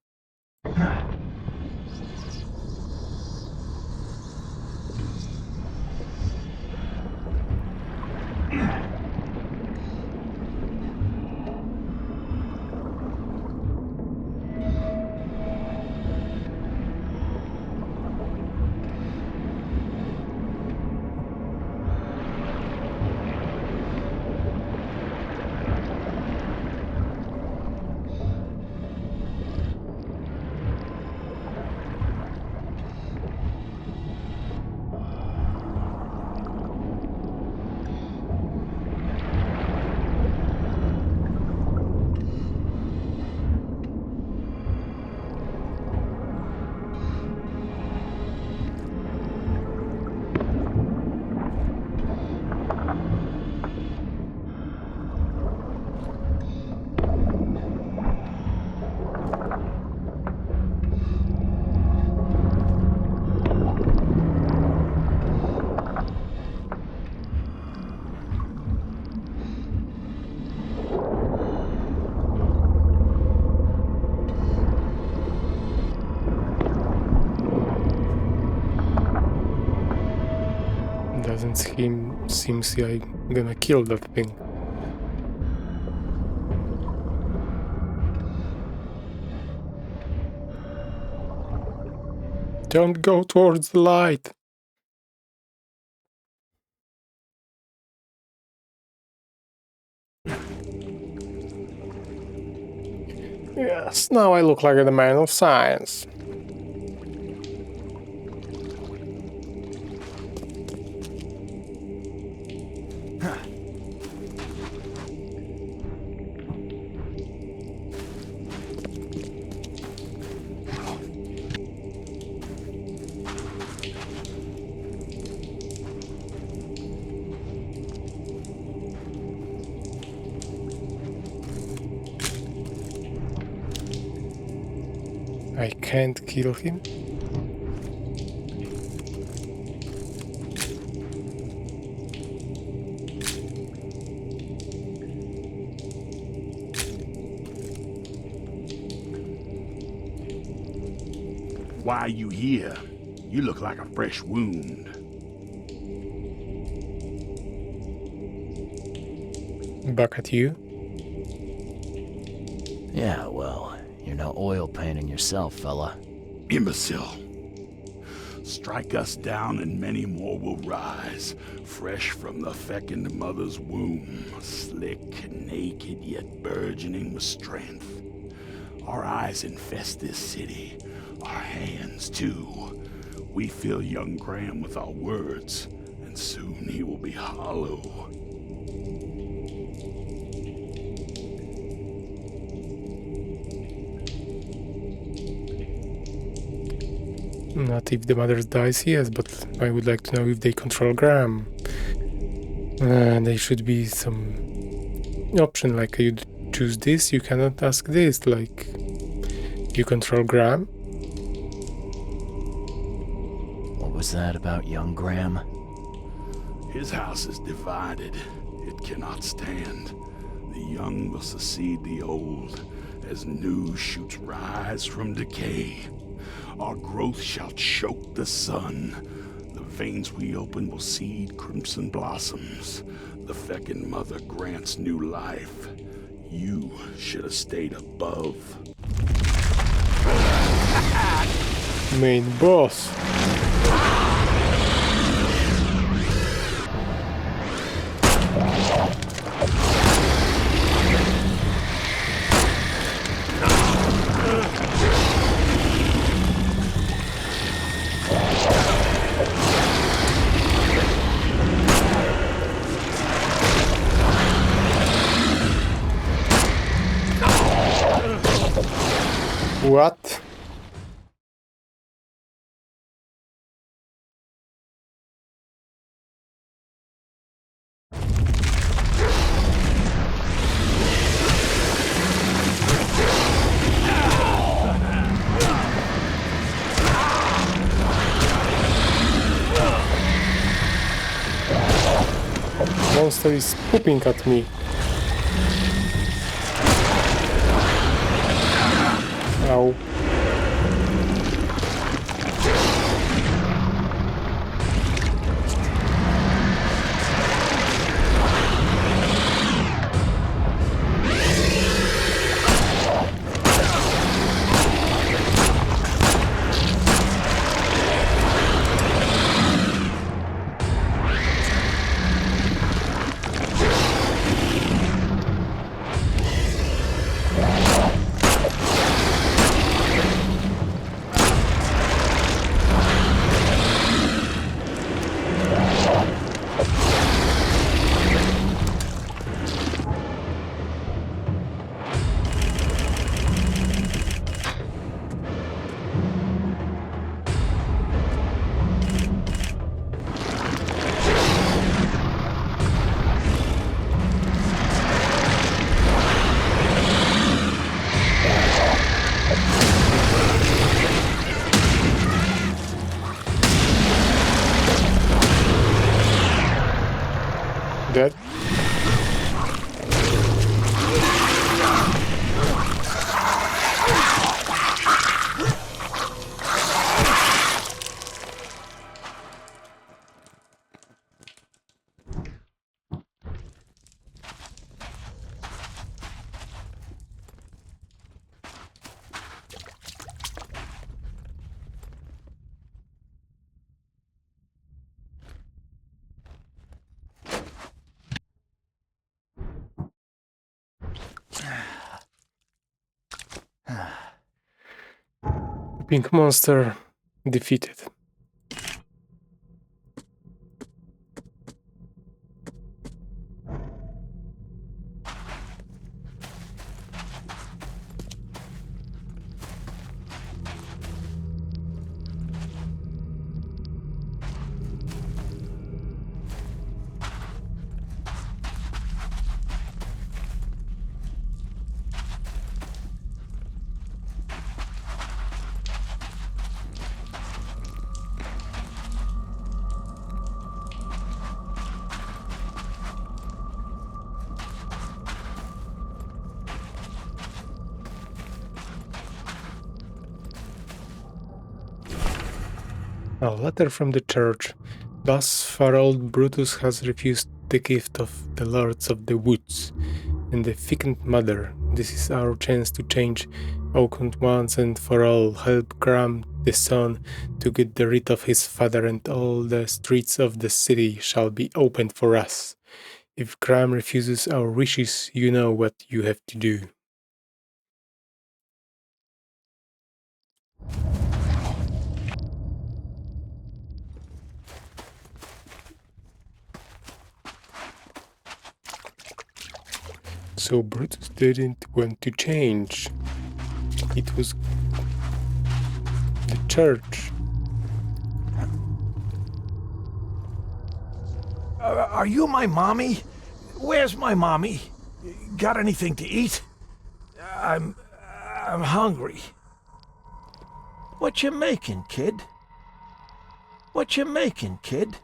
Doesn't seems like I'm gonna kill that thing. Don't go towards the light. Yes, now I look like the man of science. I can't kill him. Why are you here? You look like a fresh wound. Back at you. Yeah, well, you're no oil painting yourself, fella. Imbecile. Strike us down and many more will rise, fresh from the fecund mother's womb, slick, naked, yet burgeoning with strength. Our eyes infest this city, our hands too. We fill young Graham with our words, and soon he will be hollow. Not if the mother dies, yes, but I would like to know if they control Graham. There should be some option, like you choose this, you cannot ask this, like you control Graham. What was that about young Graham? His house is divided. It cannot stand. The young will succeed the old, as new shoots rise from decay. Our growth shall choke the sun. The veins we open will seed crimson blossoms. The fecund mother grants new life. You should have stayed above. Main boss. What? Monster is pooping at me. Ow. Pink monster defeated. A letter from the church. Thus far old Brutus has refused the gift of the Lords of the Woods and the Thickened Mother. This is our chance to change Oakland once and for all. Help Graham the son to get rid of his father, and all the streets of the city shall be opened for us. If Graham refuses our wishes, you know what you have to do. So Brutus didn't want to change. It was the church. Are you my mommy? Where's my mommy? Got anything to eat? I'm hungry. What you making, kid? What you making, kid?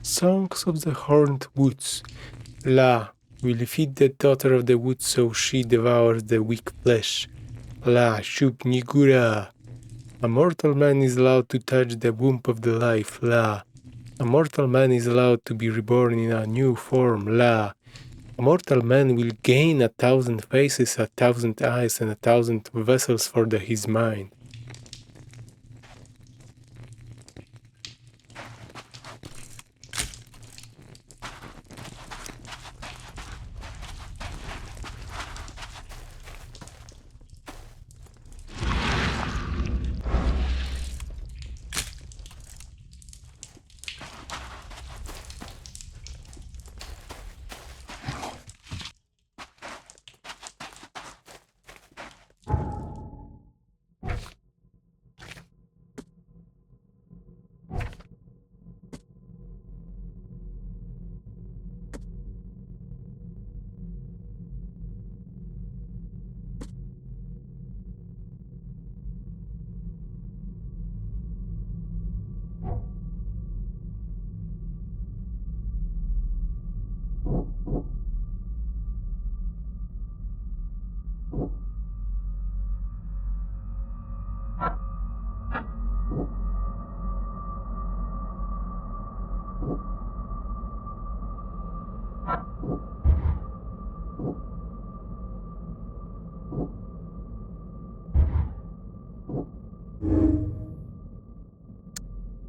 Songs of the Horned Woods. La will feed the daughter of the woods so she devours the weak flesh. La Shub Nigura. A mortal man is allowed to touch the womb of the life. La. A mortal man is allowed to be reborn in a new form. La. A mortal man will gain 1,000 faces, 1,000 eyes, and 1,000 vessels for his mind.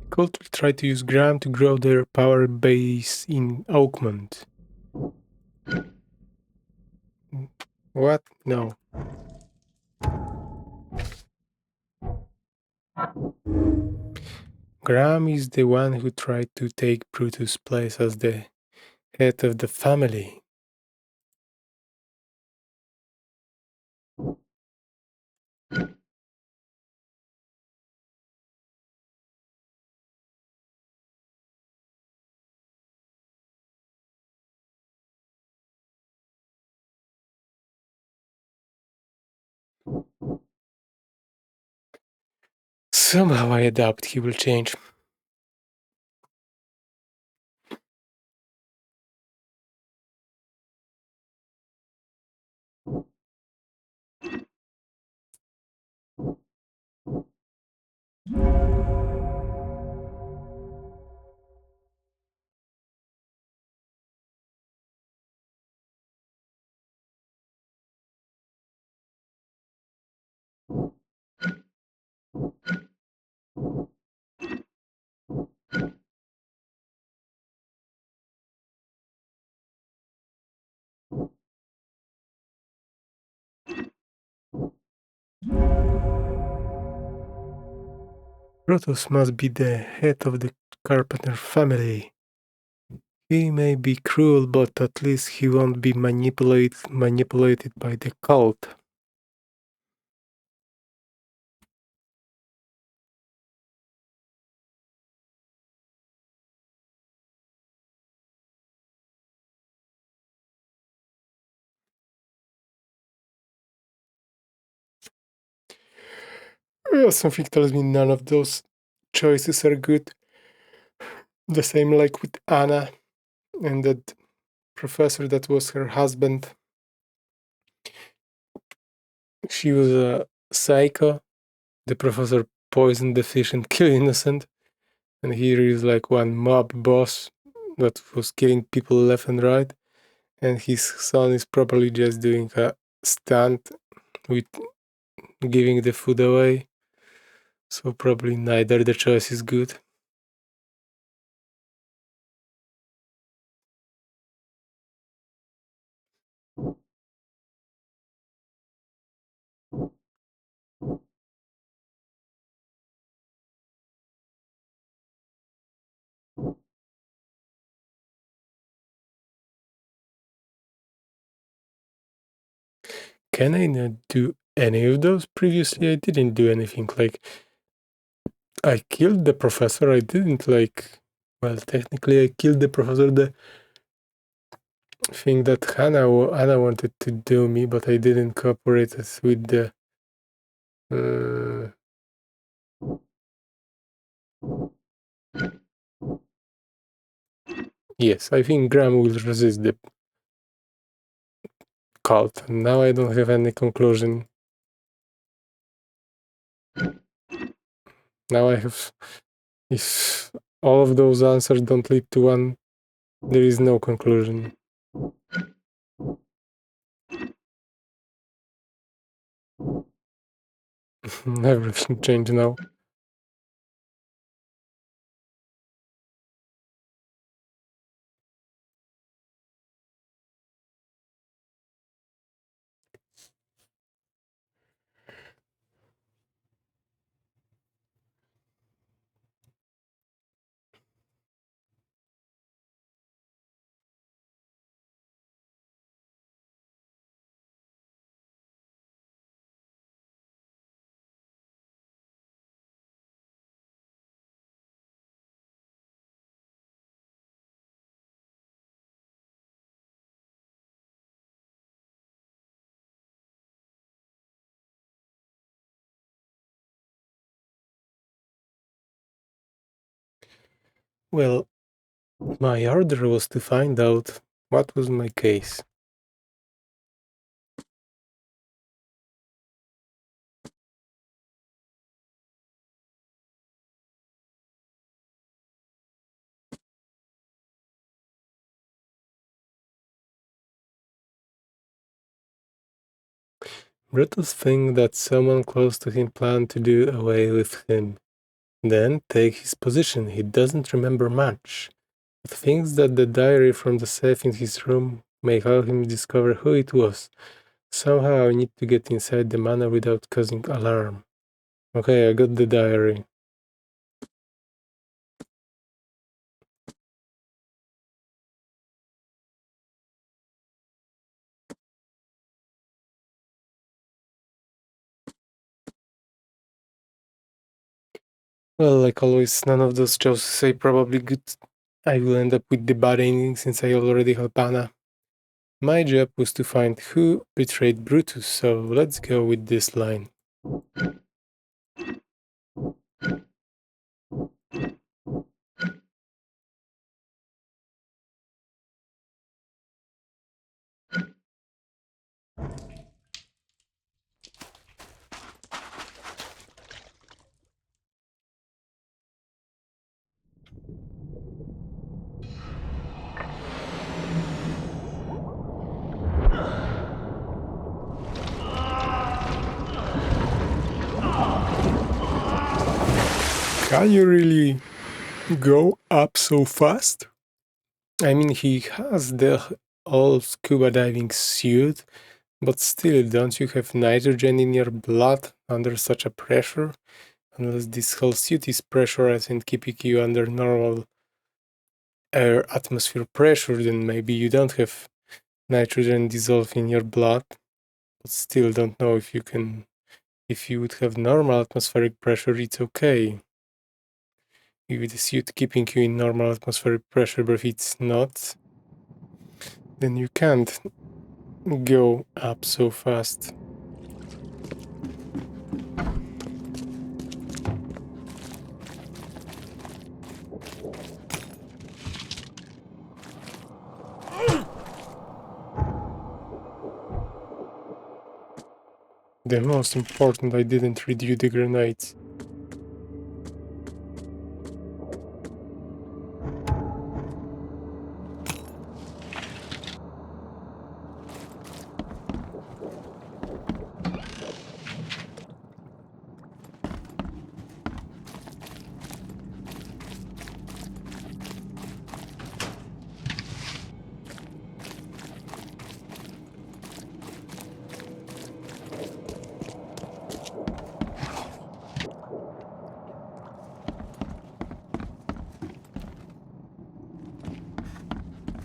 Cult will try to use Graham to grow their power base in Oakmont. What? No. Graham is the one who tried to take Brutus' place as the head of the family. Somehow I doubt he will change. Brutus must be the head of the Carpenter family. He may be cruel, but at least he won't be manipulated by the cult. Something tells me none of those choices are good. The same like with Anna and that professor that was her husband. She was a psycho. The professor poisoned the fish and killed innocent. And here is like one mob boss that was killing people left and right. And his son is probably just doing a stunt with giving the food away. So probably neither the choice is good. Can I not do any of those? Previously I didn't do anything. Like, I killed the professor. I didn't like... Well, technically I killed the professor. The thing that Anna wanted to do me, but I didn't cooperate with the... Yes, I think Graham will resist the cult. Now I don't have any conclusion. Now I have... If all of those answers don't lead to one, there is no conclusion. Everything changed now. Well, my order was to find out what was my case. Brutus thinks that someone close to him planned to do away with him, then take his position. He doesn't remember much, but thinks that the diary from the safe in his room may help him discover who it was. Somehow I need to get inside the manor without causing alarm. Okay, I got the diary. Well, like always, none of those choices say probably good. I will end up with the bad ending since I already helped Anna. My job was to find who betrayed Brutus, so let's go with this line. Can you really go up so fast? I mean, he has the old scuba diving suit, but still, don't you have nitrogen in your blood under such a pressure? Unless this whole suit is pressurized and keeping you under normal air atmosphere pressure, then maybe you don't have nitrogen dissolved in your blood. But still, don't know if you can. If you would have normal atmospheric pressure, it's okay. With the suit keeping you in normal atmospheric pressure, but if it's not, then you can't go up so fast. The most important, I didn't read you the grenades.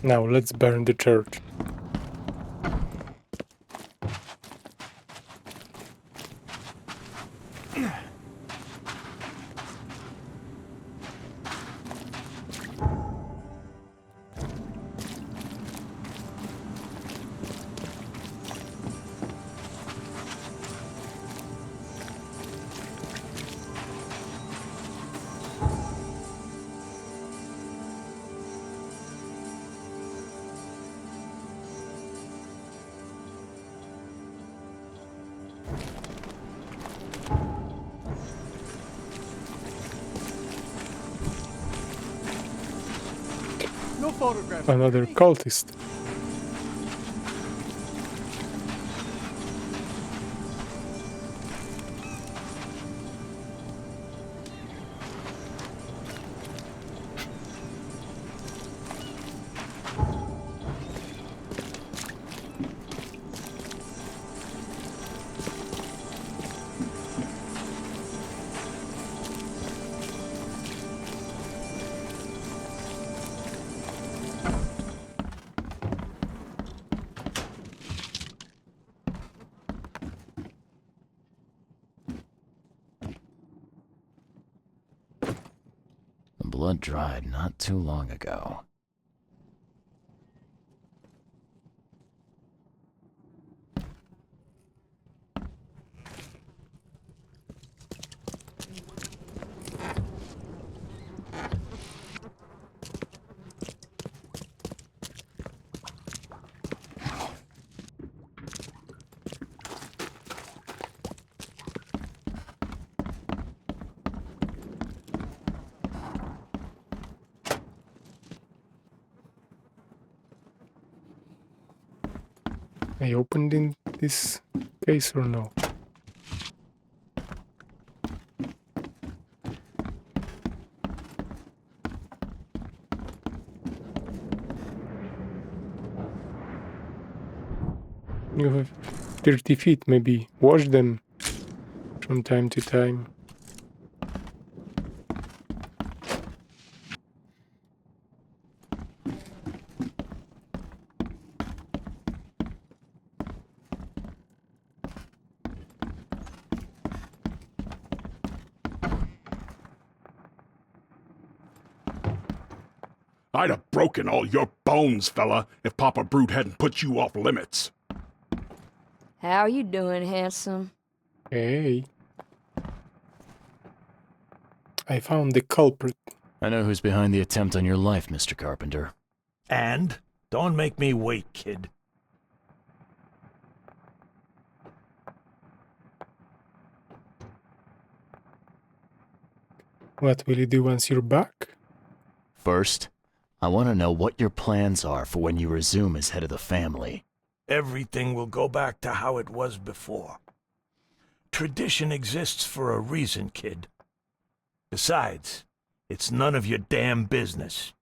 Now let's burn the church. No photographs. Another cultist. The blood dried not too long ago. I opened in this case or no? You have 30 feet, maybe wash them from time to time. I'd have broken all your bones, fella, if Papa Brute hadn't put you off limits. How you doing, handsome? Hey. I found the culprit. I know who's behind the attempt on your life, Mr. Carpenter. And? Don't make me wait, kid. What will you do once you're back? First, I want to know what your plans are for when you resume as head of the family. Everything will go back to how it was before. Tradition exists for a reason, kid. Besides, it's none of your damn business.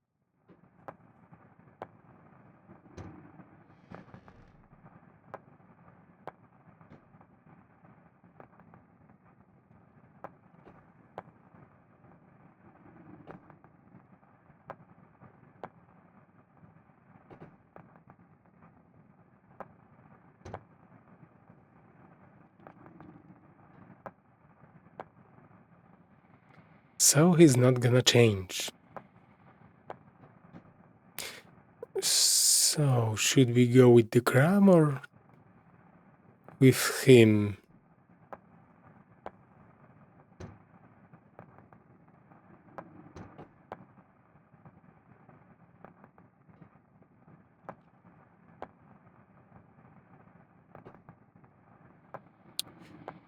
So he's not gonna change. So, should we go with the Gram or with him?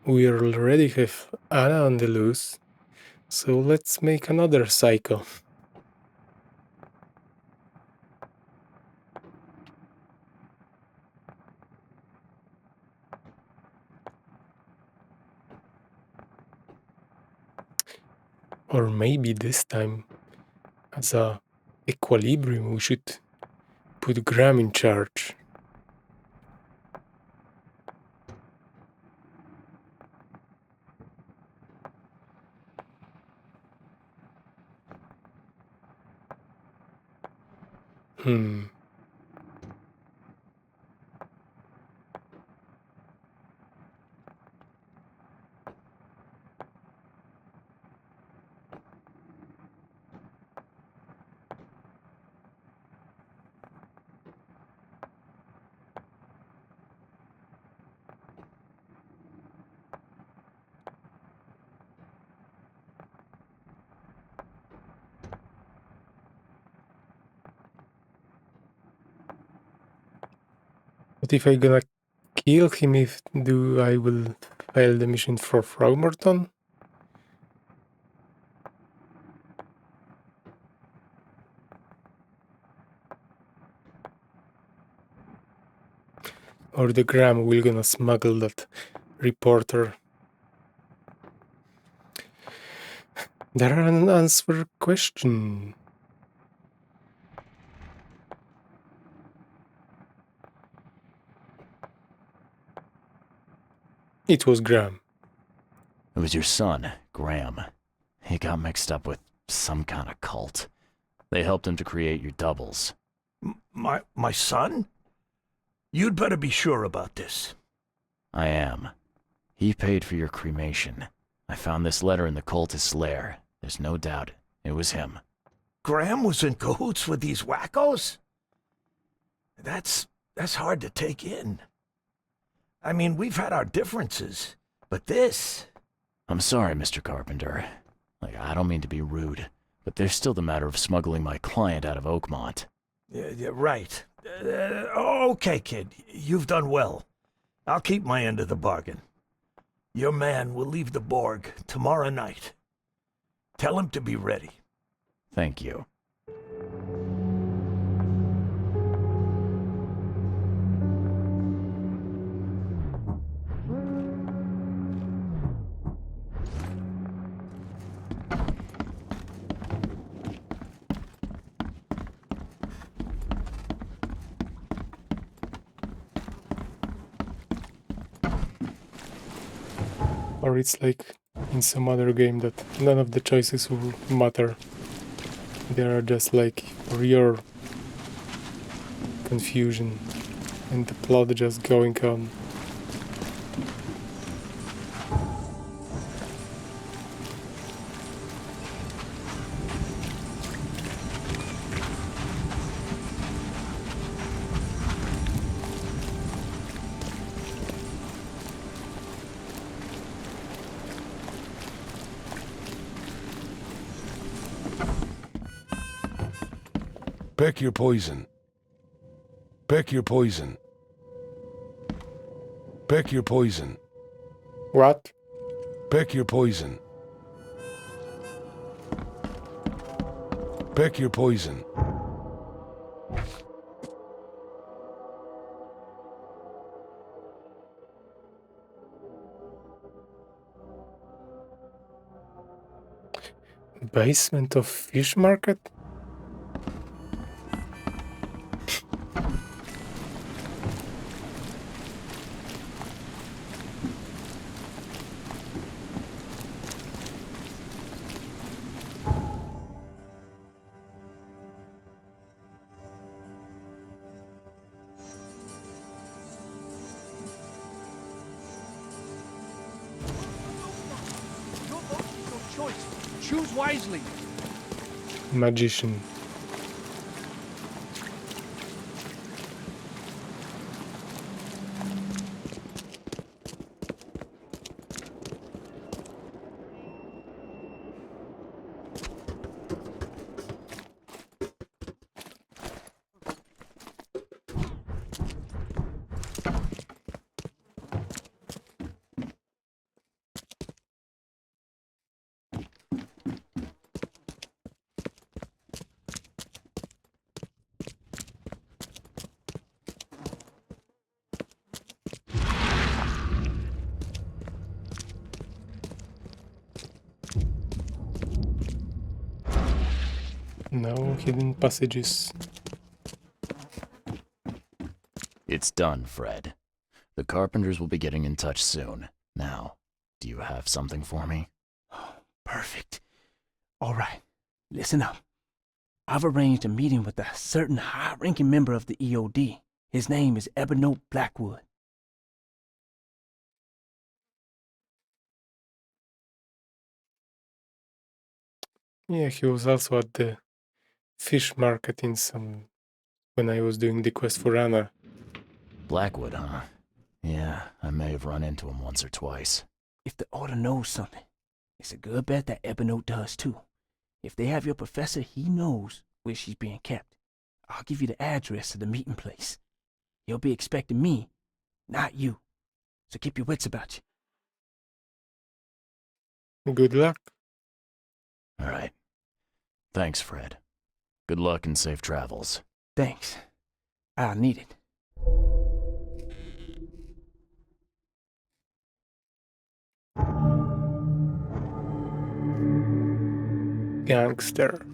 We already have Anna on the loose, so let's make another cycle. Or maybe this time, as a equilibrium, we should put Graham in charge. But if I gonna kill him, I will fail the mission for Frogmorton? Or the Gram will gonna smuggle that reporter? There are unanswered question. It was Graham. It was your son, Graham. He got mixed up with some kind of cult. They helped him to create your doubles. My son? You'd better be sure about this. I am. He paid for your cremation. I found this letter in the cultist's lair. There's no doubt it was him. Graham was in cahoots with these wackos? That's hard to take in. I mean, we've had our differences, but this... I'm sorry, Mr. Carpenter. I don't mean to be rude, but there's still the matter of smuggling my client out of Oakmont. Yeah, right. Okay, kid. You've done well. I'll keep my end of the bargain. Your man will leave the Borg tomorrow night. Tell him to be ready. Thank you. Or it's like in some other game that none of the choices will matter. They are just like for your confusion and the plot just going on. Pick your poison. Pick your poison. Pick your poison. What? Pick your poison. Pick your poison. Basement of fish market? Choose wisely. Magician. No hidden passages. It's done, Fred. The Carpenters will be getting in touch soon. Now, do you have something for me? Perfect. All right, listen up. I've arranged a meeting with a certain high-ranking member of the EOD. His name is Hideout Blackwood. Yeah, he was also at the fish market when I was doing the quest for Anna. Blackwood, huh? Yeah, I may have run into him once or twice. If the Order knows something, it's a good bet that Hideout does too. If they have your professor, he knows where she's being kept. I'll give you the address of the meeting place. He'll be expecting me, not you. So keep your wits about you. Good luck. All right. Thanks, Fred. Good luck and safe travels. Thanks. I'll need it. Gangster.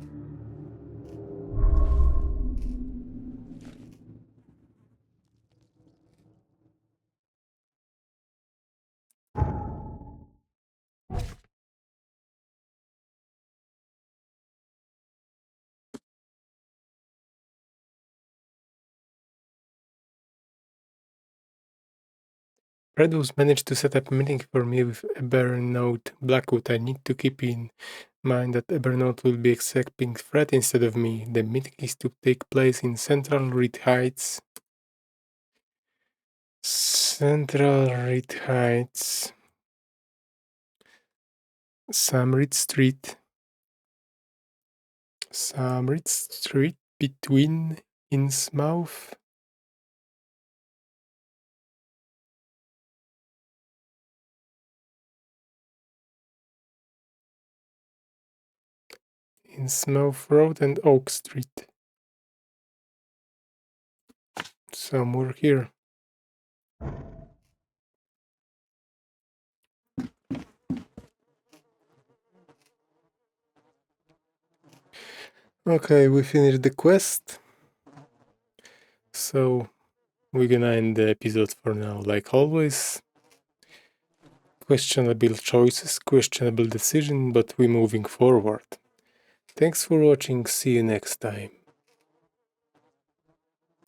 Brutus managed to set up a meeting for me with Hideout Blackwood. I need to keep in mind that Hideout will be accepting Fred instead of me. The meeting is to take place in Central Reed Heights. Central Reed Heights. Samrit Street. Samrit Street between Innsmouth. Innsmouth Road and Oak Street. Somewhere here. Okay, we finished the quest. So we're gonna end the episode for now. Like always, questionable choices, questionable decision, but we're moving forward. Thanks for watching, see you next time.